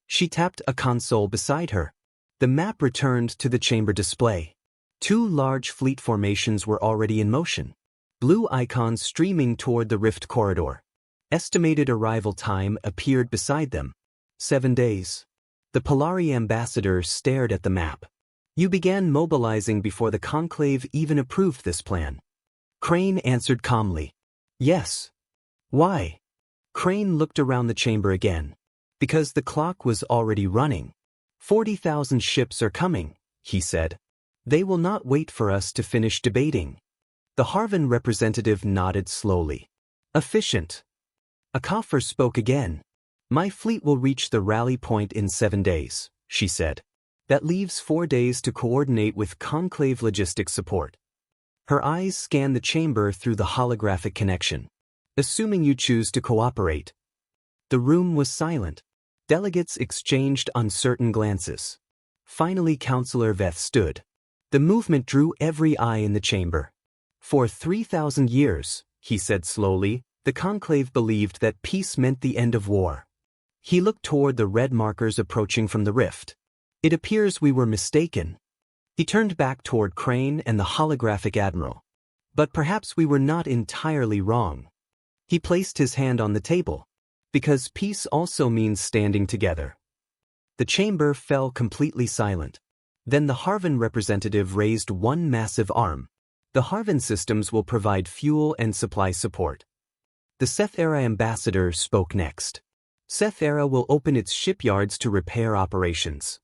She tapped a console beside her. The map returned to the chamber display. 2 large fleet formations were already in motion. Blue icons streaming toward the rift corridor. Estimated arrival time appeared beside them. 7 days. The Polari ambassador stared at the map. You began mobilizing before the Conclave even approved this plan. Crane answered calmly. Yes. Why? Crane looked around the chamber again. Because the clock was already running. 40,000 ships are coming, he said. They will not wait for us to finish debating. The Harvan representative nodded slowly. Efficient. Kaffer spoke again. My fleet will reach the rally point in 7 days, she said. That leaves 4 days to coordinate with Conclave logistics support. Her eyes scanned the chamber through the holographic connection. Assuming you choose to cooperate. The room was silent. Delegates exchanged uncertain glances. Finally, Counselor Veth stood. The movement drew every eye in the chamber. For 3,000 years, he said slowly, the Conclave believed that peace meant the end of war. He looked toward the red markers approaching from the rift. It appears we were mistaken. He turned back toward Crane and the holographic admiral. But perhaps we were not entirely wrong. He placed his hand on the table. Because peace also means standing together. The chamber fell completely silent. Then the Harvan representative raised one massive arm. The Harvan systems will provide fuel and supply support. The Seth-era ambassador spoke next. Seth-era will open its shipyards to repair operations.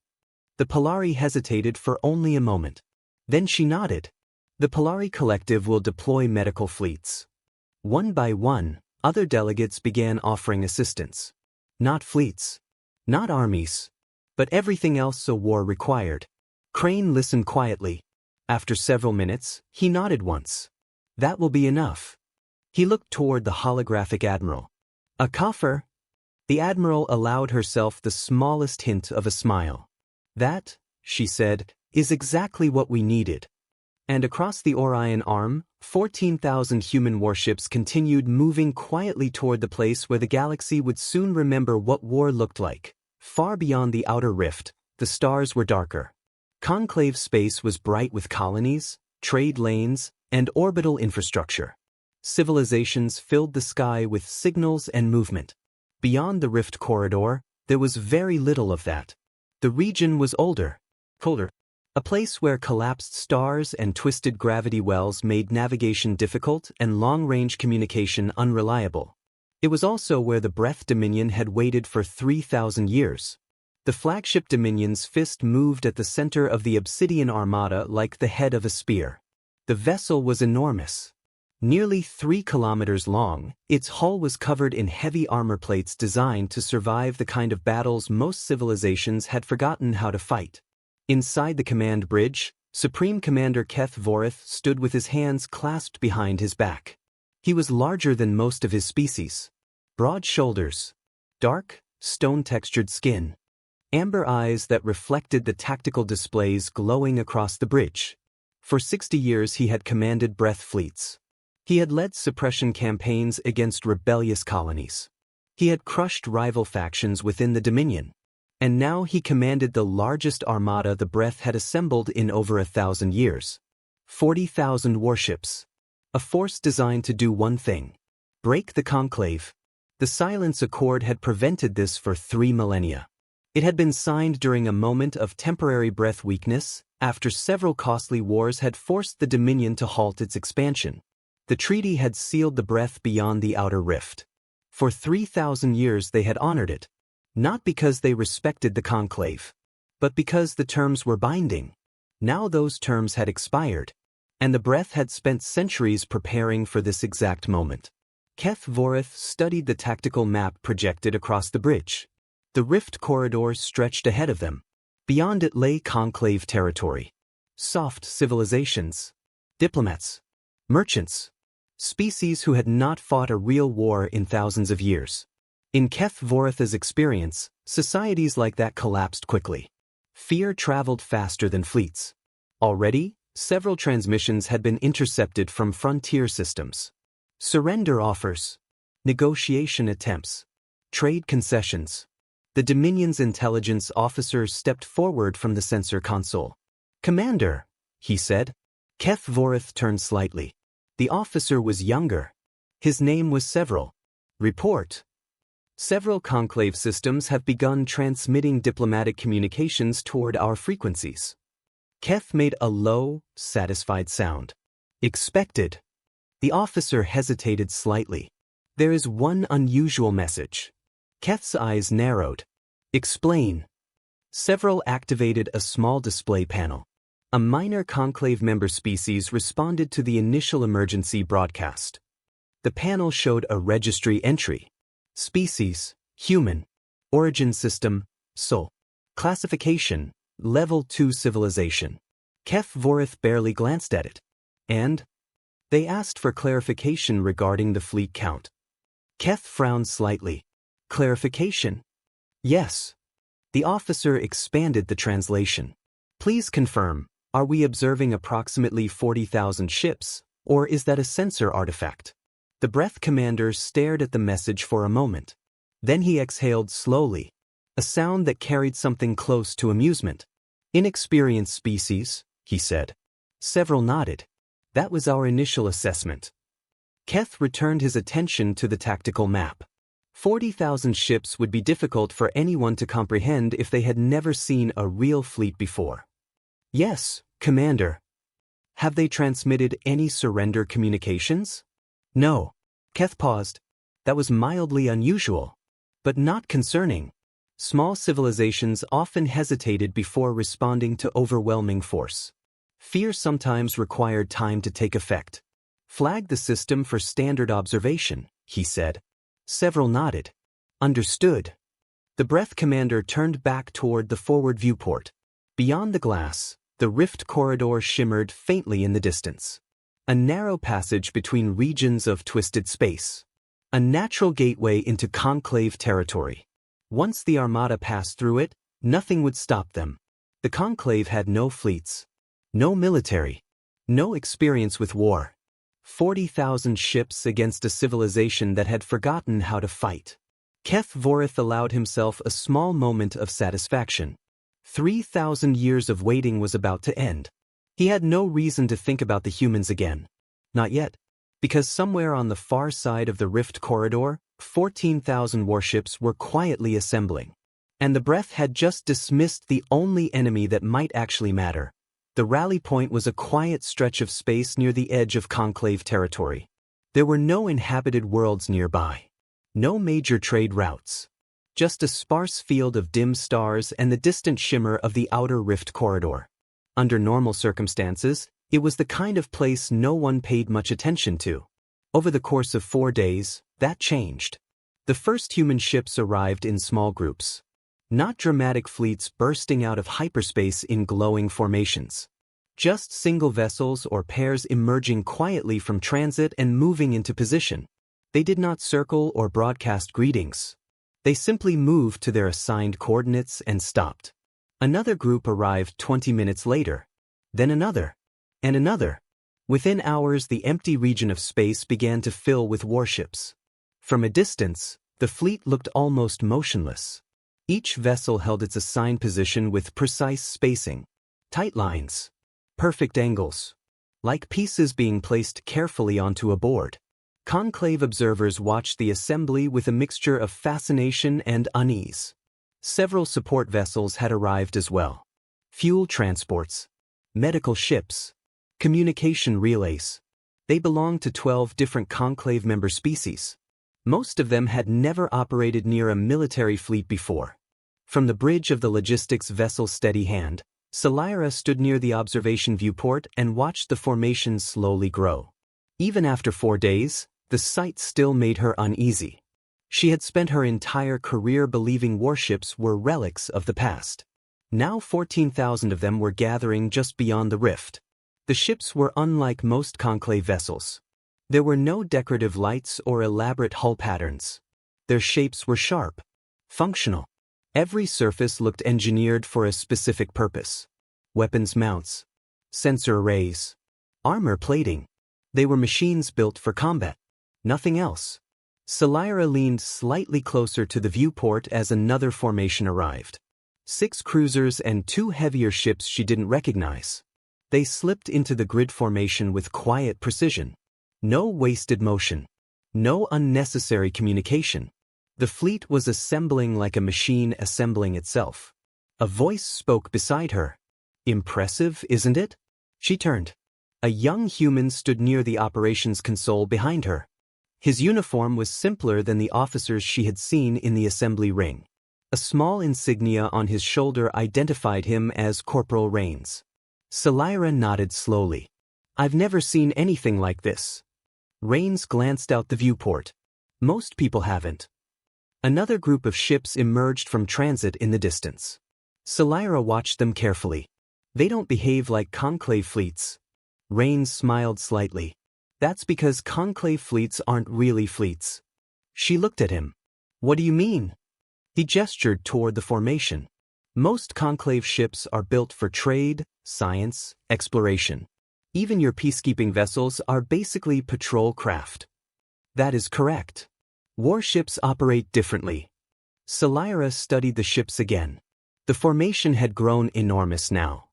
The Polari hesitated for only a moment. Then she nodded. The Polari Collective will deploy medical fleets. One by one, other delegates began offering assistance. Not fleets. Not armies. But everything else a war required. Crane listened quietly. After several minutes, he nodded once. That will be enough. He looked toward the holographic admiral. Kaffer? The admiral allowed herself the smallest hint of a smile. That, she said, is exactly what we needed. And across the Orion Arm, 14,000 human warships continued moving quietly toward the place where the galaxy would soon remember what war looked like. Far beyond the outer rift, the stars were darker. Conclave space was bright with colonies, trade lanes, and orbital infrastructure. Civilizations filled the sky with signals and movement. Beyond the rift corridor, there was very little of that. The region was older, colder. A place where collapsed stars and twisted gravity wells made navigation difficult and long-range communication unreliable. It was also where the Breath Dominion had waited for 3,000 years. The flagship Dominion's fist moved at the center of the obsidian Armada like the head of a spear. The vessel was enormous. Nearly 3 kilometers long, its hull was covered in heavy armor plates designed to survive the kind of battles most civilizations had forgotten how to fight. Inside the command bridge, Supreme Commander Keth Vorith stood with his hands clasped behind his back. He was larger than most of his species. Broad shoulders, dark, stone-textured skin, amber eyes that reflected the tactical displays glowing across the bridge. For 60 years he had commanded breath fleets. He had led suppression campaigns against rebellious colonies. He had crushed rival factions within the Dominion. And now he commanded the largest armada the Breath had assembled in over 1,000 years. 40,000 warships. A force designed to do one thing: break the conclave. The Silence Accord had prevented this for 3 millennia. It had been signed during a moment of temporary breath weakness, after several costly wars had forced the Dominion to halt its expansion. The treaty had sealed the Breath beyond the outer rift. For 3,000 years they had honored it, not because they respected the conclave, but because the terms were binding. Now those terms had expired, and the Breath had spent centuries preparing for this exact moment. Keth Voreth studied the tactical map projected across the bridge. The rift corridor stretched ahead of them. Beyond it lay conclave territory. Soft civilizations. Diplomats. Merchants. Species who had not fought a real war in thousands of years. In Keth Voreth's experience, societies like that collapsed quickly. Fear traveled faster than fleets. Already, several transmissions had been intercepted from frontier systems. Surrender offers. Negotiation attempts. Trade concessions. The Dominion's intelligence officer stepped forward from the sensor console. "Commander," he said. Keth Voreth turned slightly. The officer was younger. His name was Several. "Report. Several conclave systems have begun transmitting diplomatic communications toward our frequencies." Keth made a low, satisfied sound. "Expected." The officer hesitated slightly. "There is one unusual message." Keth's eyes narrowed. "Explain." Several activated a small display panel. A minor conclave member species responded to the initial emergency broadcast. The panel showed a registry entry. Species: human. Origin system: Sol. Classification: Level 2 civilization. Keth Voreth barely glanced at it. "And?" They asked for clarification regarding the fleet count. Keth frowned slightly. "Clarification?" "Yes." The officer expanded the translation. "Please confirm, are we observing approximately 40,000 ships, or is that a sensor artifact?" The Breath commander stared at the message for a moment. Then he exhaled slowly, a sound that carried something close to amusement. "Inexperienced species," he said. Several nodded. "That was our initial assessment." Keth returned his attention to the tactical map. 40,000 ships would be difficult for anyone to comprehend if they had never seen a real fleet before. "Yes, Commander." "Have they transmitted any surrender communications?" "No." Keth paused. That was mildly unusual, but not concerning. Small civilizations often hesitated before responding to overwhelming force. Fear sometimes required time to take effect. "Flag the system for standard observation," he said. Several nodded. "Understood." The Breath commander turned back toward the forward viewport. Beyond the glass, the rift corridor shimmered faintly in the distance. A narrow passage between regions of twisted space. A natural gateway into conclave territory. Once the Armada passed through it, nothing would stop them. The conclave had no fleets. No military. No experience with war. 40,000 ships against a civilization that had forgotten how to fight. Keth Voreth allowed himself a small moment of satisfaction. 3,000 years of waiting was about to end. He had no reason to think about the humans again. Not yet. Because somewhere on the far side of the rift corridor, 14,000 warships were quietly assembling. And the Breath had just dismissed the only enemy that might actually matter. The rally point was a quiet stretch of space near the edge of conclave territory. There were no inhabited worlds nearby. No major trade routes. Just a sparse field of dim stars and the distant shimmer of the outer rift corridor. Under normal circumstances, it was the kind of place no one paid much attention to. Over the course of 4 days, that changed. The first human ships arrived in small groups. Not dramatic fleets bursting out of hyperspace in glowing formations. Just single vessels or pairs emerging quietly from transit and moving into position. They did not circle or broadcast greetings. They simply moved to their assigned coordinates and stopped. Another group arrived 20 minutes later. Then another. And another. Within hours, the empty region of space began to fill with warships. From a distance, the fleet looked almost motionless. Each vessel held its assigned position with precise spacing. Tight lines. Perfect angles. Like pieces being placed carefully onto a board. Conclave observers watched the assembly with a mixture of fascination and unease. Several support vessels had arrived as well. Fuel transports. Medical ships. Communication relays. They belonged to 12 different Conclave member species. Most of them had never operated near a military fleet before. From the bridge of the logistics vessel's steady hand, Salira stood near the observation viewport and watched the formation slowly grow. Even after 4 days, the sight still made her uneasy. She had spent her entire career believing warships were relics of the past. Now 14,000 of them were gathering just beyond the rift. The ships were unlike most Conclave vessels. There were no decorative lights or elaborate hull patterns. Their shapes were sharp, functional. Every surface looked engineered for a specific purpose. Weapons mounts, sensor arrays, armor plating. They were machines built for combat. Nothing else. Salira leaned slightly closer to the viewport as another formation arrived. 6 cruisers and 2 heavier ships she didn't recognize. They slipped into the grid formation with quiet precision. No wasted motion. No unnecessary communication. The fleet was assembling like a machine assembling itself. A voice spoke beside her. Impressive, isn't it? She turned. A young human stood near the operations console behind her. His uniform was simpler than the officers she had seen in the assembly ring. A small insignia on his shoulder identified him as Corporal Rains. Salira nodded slowly. I've never seen anything like this. Rains glanced out the viewport. Most people haven't. Another group of ships emerged from transit in the distance. Salira watched them carefully. They don't behave like Conclave fleets. Rains smiled slightly. That's because Conclave fleets aren't really fleets. She looked at him. What do you mean? He gestured toward the formation. Most Conclave ships are built for trade, science, exploration. Even your peacekeeping vessels are basically patrol craft. That is correct. Warships operate differently. Salira studied the ships again. The formation had grown enormous now.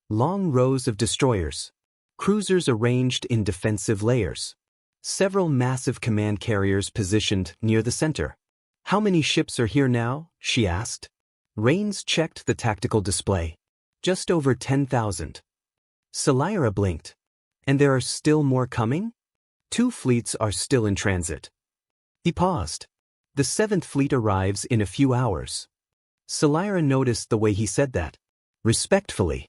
Long rows of destroyers. Cruisers arranged in defensive layers. Several massive command carriers positioned near the center. How many ships are here now? She asked. Rains checked the tactical display. Just over 10,000. Salira blinked. And there are still more coming? 2 fleets are still in transit. He paused. The 7th fleet arrives in a few hours. Salira noticed the way he said that. Respectfully.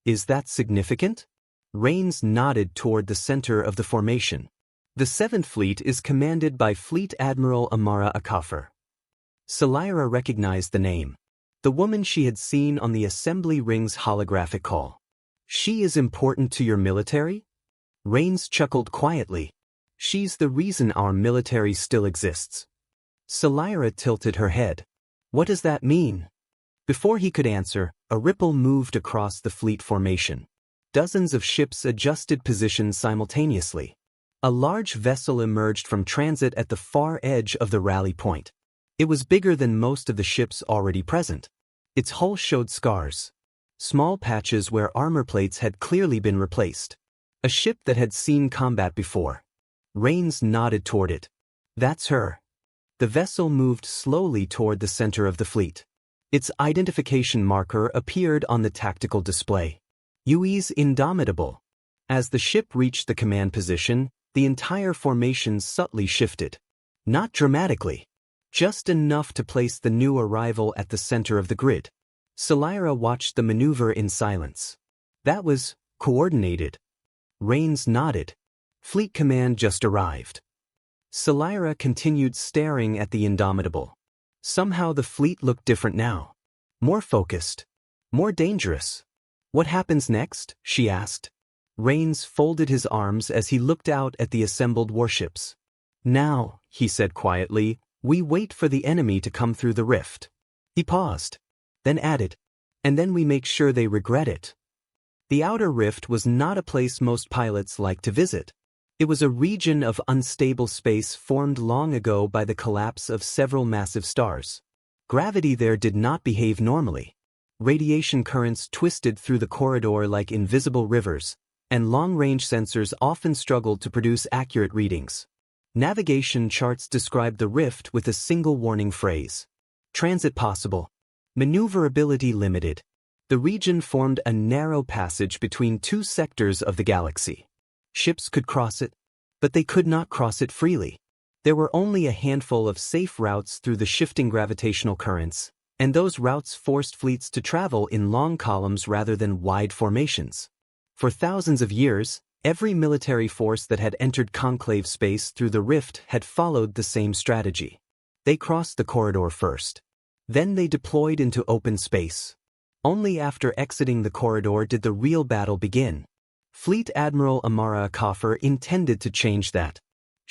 Is that significant? Rains nodded toward the center of the formation. The 7th fleet is commanded by Fleet Admiral Amara Akafer. Salira recognized the name. The woman she had seen on the assembly ring's holographic call. She is important to your military? Rains chuckled quietly. She's the reason our military still exists. Salira tilted her head. What does that mean? Before he could answer, a ripple moved across the fleet formation. Dozens of ships adjusted positions simultaneously. A large vessel emerged from transit at the far edge of the rally point. It was bigger than most of the ships already present. Its hull showed scars. Small patches where armor plates had clearly been replaced. A ship that had seen combat before. Rains nodded toward it. That's her. The vessel moved slowly toward the center of the fleet. Its identification marker appeared on the tactical display. UE's Indomitable. As the ship reached the command position, the entire formation subtly shifted. Not dramatically. Just enough to place the new arrival at the center of the grid. Salira watched the maneuver in silence. That was coordinated. Rains nodded. Fleet command just arrived. Salira continued staring at the Indomitable. Somehow the fleet looked different now. More focused. More dangerous. What happens next? She asked. Rains folded his arms as he looked out at the assembled warships. Now, he said quietly, we wait for the enemy to come through the rift. He paused. Then added, and then we make sure they regret it. The outer rift was not a place most pilots like to visit. It was a region of unstable space formed long ago by the collapse of several massive stars. Gravity there did not behave normally. Radiation currents twisted through the corridor like invisible rivers, and long-range sensors often struggled to produce accurate readings. Navigation charts described the rift with a single warning phrase: transit possible, maneuverability limited. The region formed a narrow passage between two sectors of the galaxy. Ships could cross it, but they could not cross it freely. There were only a handful of safe routes through the shifting gravitational currents, and those routes forced fleets to travel in long columns rather than wide formations. For thousands of years, every military force that had entered conclave space through the rift had followed the same strategy. They crossed the corridor first. Then they deployed into open space. Only after exiting the corridor did the real battle begin. Fleet Admiral Amara Kaffer intended to change that.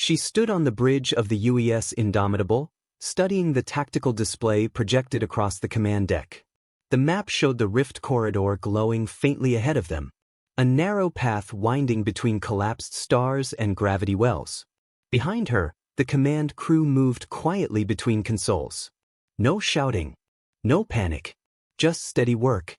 She stood on the bridge of the UES Indomitable, studying the tactical display projected across the command deck. The map showed the rift corridor glowing faintly ahead of them, a narrow path winding between collapsed stars and gravity wells. Behind her, the command crew moved quietly between consoles. No shouting, no panic, just steady work.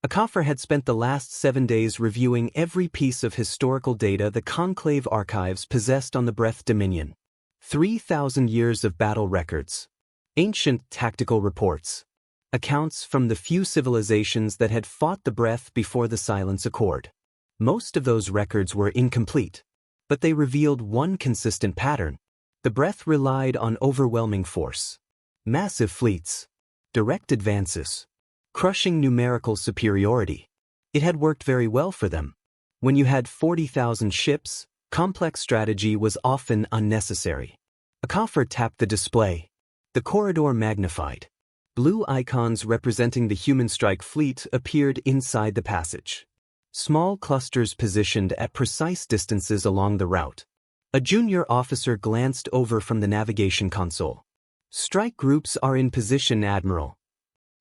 Akaffer had spent the last 7 days reviewing every piece of historical data the Conclave archives possessed on the Breath Dominion. 3,000 years of battle records, ancient tactical reports, accounts from the few civilizations that had fought the Breath before the Silence Accord. Most of those records were incomplete, but they revealed one consistent pattern. The Breath relied on overwhelming force, massive fleets, direct advances, crushing numerical superiority. It had worked very well for them. When you had 40,000 ships, complex strategy was often unnecessary. Akaffer tapped the display. The corridor magnified. Blue icons representing the human strike fleet appeared inside the passage. Small clusters positioned at precise distances along the route. A junior officer glanced over from the navigation console. "Strike groups are in position, Admiral."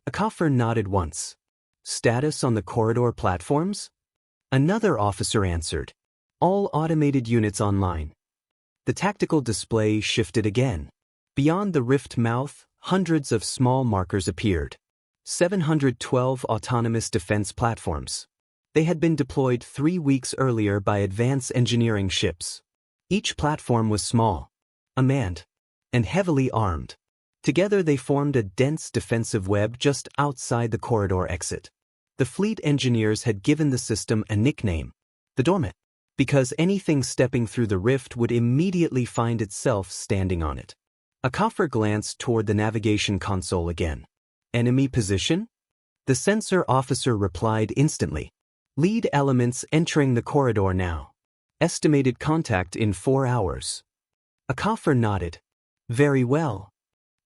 Akaffer nodded once. "Status on the corridor platforms?" Another officer answered. "All automated units online." The tactical display shifted again. Beyond the rift mouth, hundreds of small markers appeared. 712 autonomous defense platforms. They had been deployed 3 weeks earlier by advanced engineering ships. Each platform was small, unmanned, and heavily armed. Together they formed a dense defensive web just outside the corridor exit. The fleet engineers had given the system a nickname, the Dormant, because anything stepping through the rift would immediately find itself standing on it. Akaffer glanced toward the navigation console again. "Enemy position?" The sensor officer replied instantly. "Lead elements entering the corridor now. Estimated contact in 4 hours." Akaffer nodded. "Very well."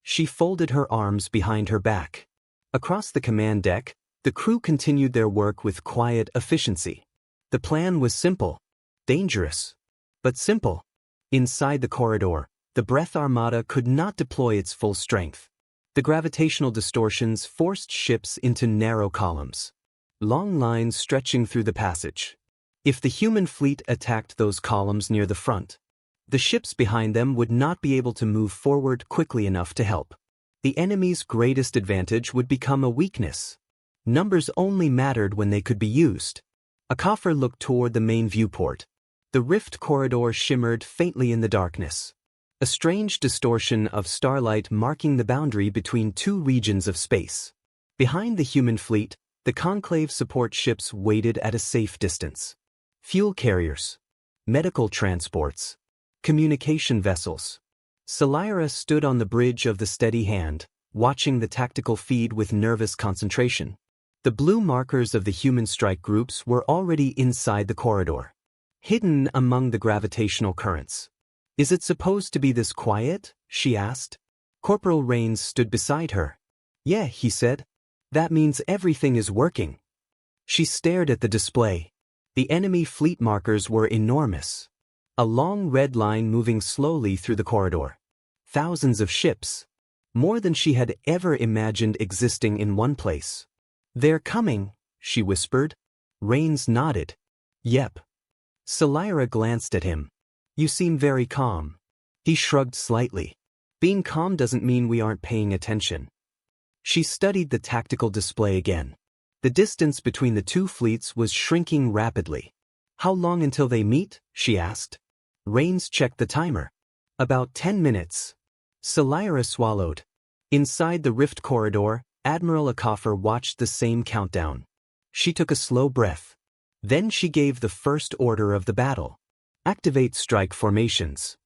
She folded her arms behind her back. Across the command deck, the crew continued their work with quiet efficiency. The plan was simple, dangerous, but simple. Inside the corridor, the Breath Armada could not deploy its full strength. The gravitational distortions forced ships into narrow columns, long lines stretching through the passage. If the human fleet attacked those columns near the front, the ships behind them would not be able to move forward quickly enough to help. The enemy's greatest advantage would become a weakness. Numbers only mattered when they could be used. Akaffer looked toward the main viewport. The rift corridor shimmered faintly in the darkness, a strange distortion of starlight marking the boundary between two regions of space. Behind the human fleet, the Conclave support ships waited at a safe distance. Fuel carriers, medical transports, communication vessels. Salira stood on the bridge of the Steady Hand, watching the tactical feed with nervous concentration. The blue markers of the human strike groups were already inside the corridor, hidden among the gravitational currents. "Is it supposed to be this quiet?" she asked. Corporal Rains stood beside her. "Yeah," he said. "That means everything is working." She stared at the display. The enemy fleet markers were enormous. A long red line moving slowly through the corridor. Thousands of ships. More than she had ever imagined existing in one place. "They're coming," she whispered. Rains nodded. "Yep." Salira glanced at him. "You seem very calm." He shrugged slightly. "Being calm doesn't mean we aren't paying attention." She studied the tactical display again. The distance between the two fleets was shrinking rapidly. How long until they meet? She asked. Rains checked the timer. About 10 minutes. Salyra swallowed. Inside the rift corridor, Admiral Akafor watched the same countdown. She took a slow breath. Then she gave the first order of the battle. Activate strike formations.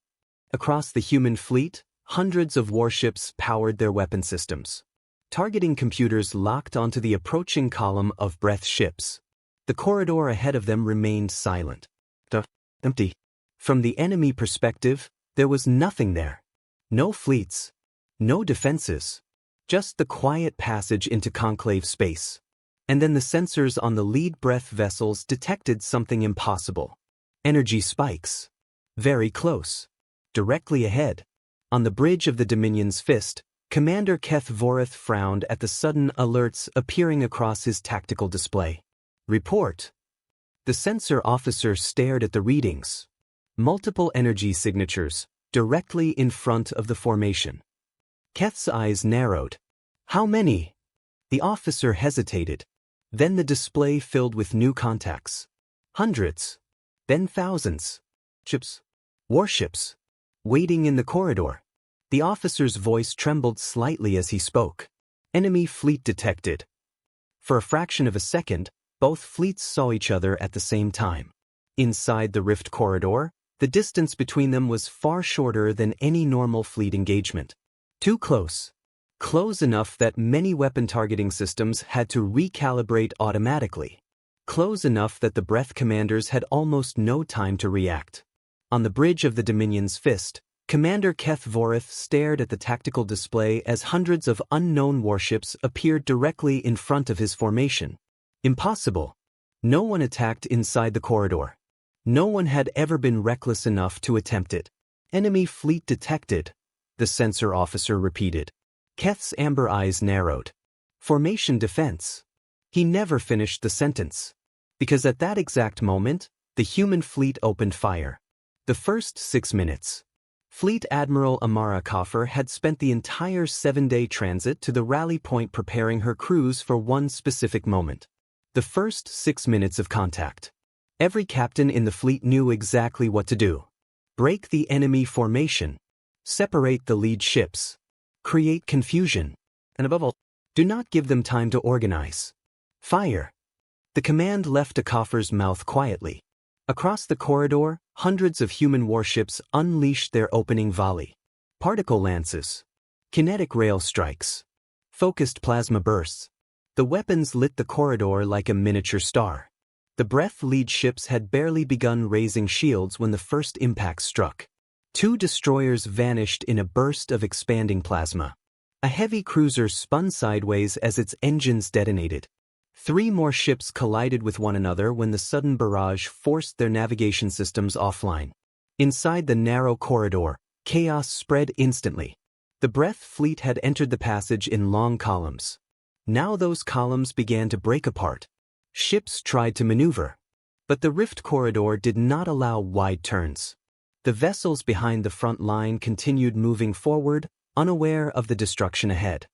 Across the human fleet, hundreds of warships powered their weapon systems. Targeting computers locked onto the approaching column of breath ships. The corridor ahead of them remained silent. Empty. From the enemy perspective, there was nothing there. No fleets. No defenses. Just the quiet passage into conclave space. And then the sensors on the lead breath vessels detected something impossible. Energy spikes. Very close. Directly ahead. On the bridge of the Dominion's Fist, Commander Keth Voreth frowned at the sudden alerts appearing across his tactical display. Report. The sensor officer stared at the readings. Multiple energy signatures, directly in front of the formation. Keth's eyes narrowed. How many? The officer hesitated. Then the display filled with new contacts. Hundreds. Then thousands. Ships. Warships. Waiting in the corridor. The officer's voice trembled slightly as he spoke. Enemy fleet detected. For a fraction of a second, both fleets saw each other at the same time. Inside the rift corridor, the distance between them was far shorter than any normal fleet engagement. Too close. Close enough that many weapon targeting systems had to recalibrate automatically. Close enough that the breath commanders had almost no time to react. On the bridge of the Dominion's Fist, Commander Keth Voreth stared at the tactical display as hundreds of unknown warships appeared directly in front of his formation. Impossible. No one attacked inside the corridor. No one had ever been reckless enough to attempt it. Enemy fleet detected, the sensor officer repeated. Keth's amber eyes narrowed. Formation defense. He never finished the sentence. Because at that exact moment, the human fleet opened fire. The first 6 minutes. Fleet Admiral Amara Akafor had spent the entire 7-day transit to the rally point preparing her crews for one specific moment. The first 6 minutes of contact. Every captain in the fleet knew exactly what to do. Break the enemy formation. Separate the lead ships. Create confusion. And above all, do not give them time to organize. Fire. The command left Akafor's mouth quietly. Across the corridor, hundreds of human warships unleashed their opening volley. Particle lances. Kinetic rail strikes. Focused plasma bursts. The weapons lit the corridor like a miniature star. The breath lead ships had barely begun raising shields when the first impact struck. 2 destroyers vanished in a burst of expanding plasma. A heavy cruiser spun sideways as its engines detonated. 3 more ships collided with one another when the sudden barrage forced their navigation systems offline. Inside the narrow corridor, chaos spread instantly. The breath fleet had entered the passage in long columns. Now those columns began to break apart. Ships tried to maneuver. But the rift corridor did not allow wide turns. The vessels behind the front line continued moving forward, unaware of the destruction ahead.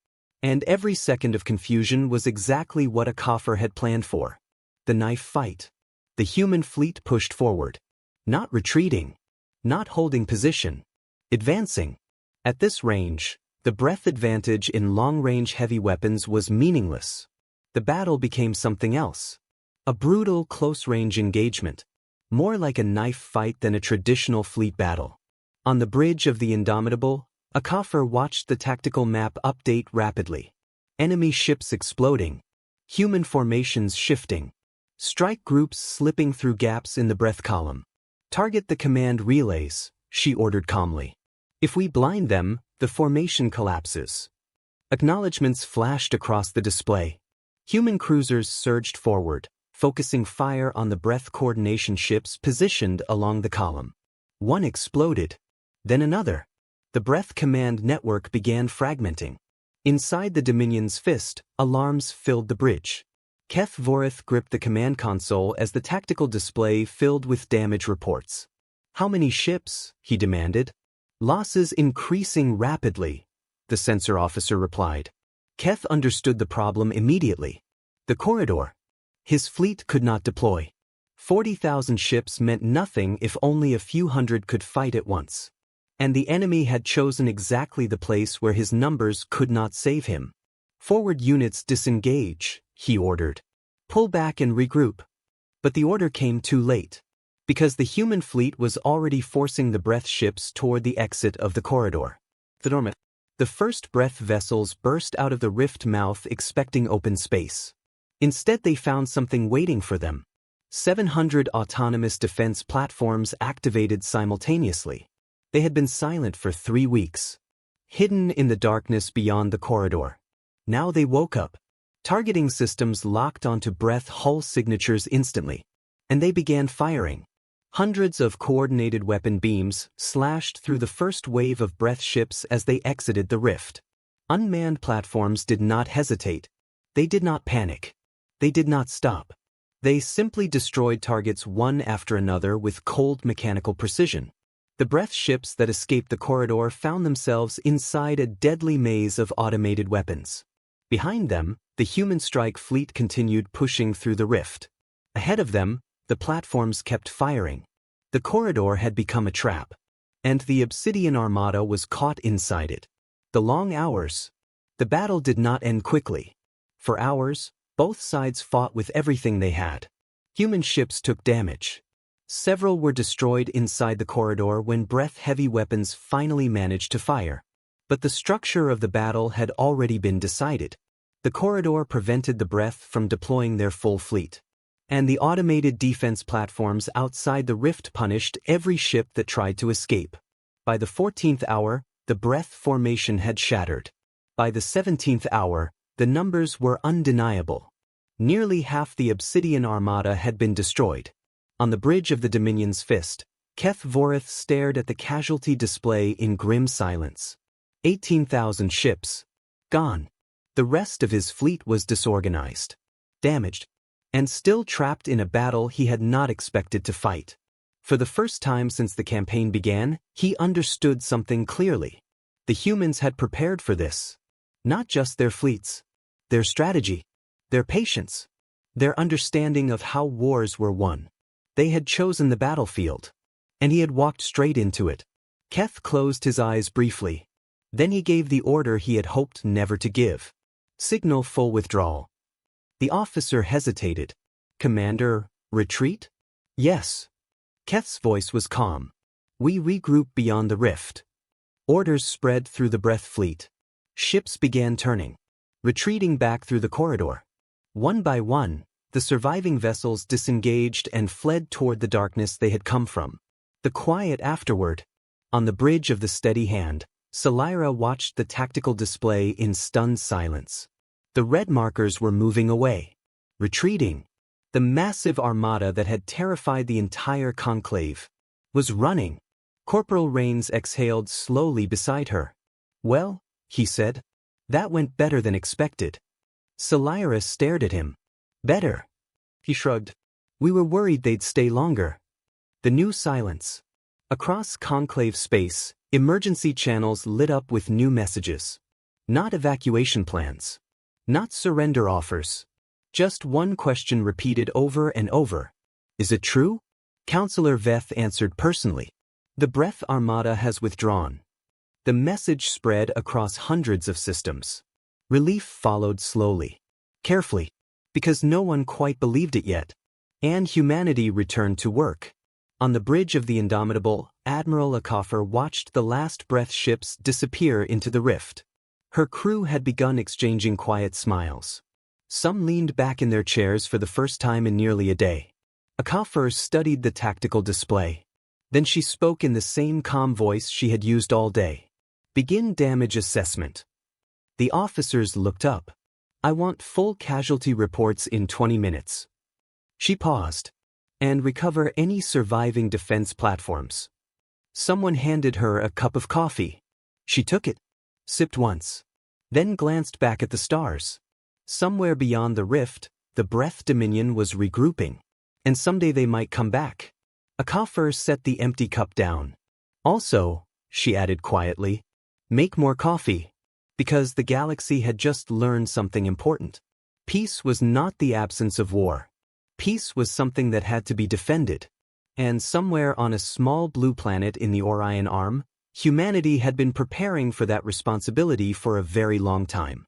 And every second of confusion was exactly what Akafor had planned for. The knife fight. The human fleet pushed forward. Not retreating. Not holding position. Advancing. At this range, the breath advantage in long-range heavy weapons was meaningless. The battle became something else. A brutal close-range engagement. More like a knife fight than a traditional fleet battle. On the bridge of the Indomitable, Akafor watched the tactical map update rapidly. Enemy ships exploding. Human formations shifting. Strike groups slipping through gaps in the breath column. Target the command relays, she ordered calmly. If we blind them, the formation collapses. Acknowledgements flashed across the display. Human cruisers surged forward, focusing fire on the breath coordination ships positioned along the column. One exploded. Then another. The breath command network began fragmenting. Inside the Dominion's Fist, alarms filled the bridge. Keth Voreth gripped the command console as the tactical display filled with damage reports. How many ships? He demanded. Losses increasing rapidly, the sensor officer replied. Keth understood the problem immediately. The corridor. His fleet could not deploy. 40,000 ships meant nothing if only a few hundred could fight at once. And the enemy had chosen exactly the place where his numbers could not save him. Forward units disengage, he ordered. Pull back and regroup. But the order came too late. Because the human fleet was already forcing the breath ships toward the exit of the corridor. The first breath vessels burst out of the rift mouth expecting open space. Instead they found something waiting for them. 700 autonomous defense platforms activated simultaneously. They had been silent for 3 weeks. Hidden in the darkness beyond the corridor. Now they woke up. Targeting systems locked onto breath hull signatures instantly. And they began firing. Hundreds of coordinated weapon beams slashed through the first wave of breath ships as they exited the rift. Unmanned platforms did not hesitate. They did not panic. They did not stop. They simply destroyed targets one after another with cold mechanical precision. The breath ships that escaped the corridor found themselves inside a deadly maze of automated weapons. Behind them, the human strike fleet continued pushing through the rift. Ahead of them, the platforms kept firing. The corridor had become a trap. And the Obsidian Armada was caught inside it. The long hours. The battle did not end quickly. For hours, both sides fought with everything they had. Human ships took damage. Several were destroyed inside the corridor when breath-heavy weapons finally managed to fire. But the structure of the battle had already been decided. The corridor prevented the breath from deploying their full fleet. And the automated defense platforms outside the rift punished every ship that tried to escape. By the 14th hour, the breath formation had shattered. By the 17th hour, the numbers were undeniable. Nearly half the Obsidian Armada had been destroyed. On the bridge of the Dominion's Fist, Keth Vorith stared at the casualty display in grim silence. 18,000 ships. Gone. The rest of his fleet was disorganized. Damaged. And still trapped in a battle he had not expected to fight. For the first time since the campaign began, he understood something clearly. The humans had prepared for this. Not just their fleets. Their strategy. Their patience. Their understanding of how wars were won. They had chosen the battlefield. And he had walked straight into it. Keth closed his eyes briefly. Then he gave the order he had hoped never to give. Signal full withdrawal. The officer hesitated. Commander, retreat? Yes. Keth's voice was calm. We regroup beyond the rift. Orders spread through the breath fleet. Ships began turning. Retreating back through the corridor. One by one, the surviving vessels disengaged and fled toward the darkness they had come from. The quiet afterward. On the bridge of the steady hand, Salira watched the tactical display in stunned silence. The red markers were moving away. Retreating. The massive armada that had terrified the entire conclave was running. Corporal Rains exhaled slowly beside her. Well, he said. That went better than expected. Salira stared at him. Better. He shrugged. We were worried they'd stay longer. The new silence. Across conclave space, emergency channels lit up with new messages. Not evacuation plans. Not surrender offers. Just one question repeated over and over. Is it true? Counselor Veth answered personally. The Breath Armada has withdrawn. The message spread across hundreds of systems. Relief followed slowly. Carefully. Because no one quite believed it yet. And humanity returned to work. On the bridge of the Indomitable, Admiral Akafer watched the last breath ships disappear into the rift. Her crew had begun exchanging quiet smiles. Some leaned back in their chairs for the first time in nearly a day. Akafer studied the tactical display. Then she spoke in the same calm voice she had used all day. Begin damage assessment. The officers looked up. I want full casualty reports in 20 minutes. She paused. And recover any surviving defense platforms. Someone handed her a cup of coffee. She took it. Sipped once. Then glanced back at the stars. Somewhere beyond the rift, the Breath Dominion was regrouping. And someday they might come back. Akafer set the empty cup down. Also, she added quietly, make more coffee. because the galaxy had just learned something important. Peace was not the absence of war. Peace was something that had to be defended. And somewhere on a small blue planet in the Orion Arm, humanity had been preparing for that responsibility for a very long time.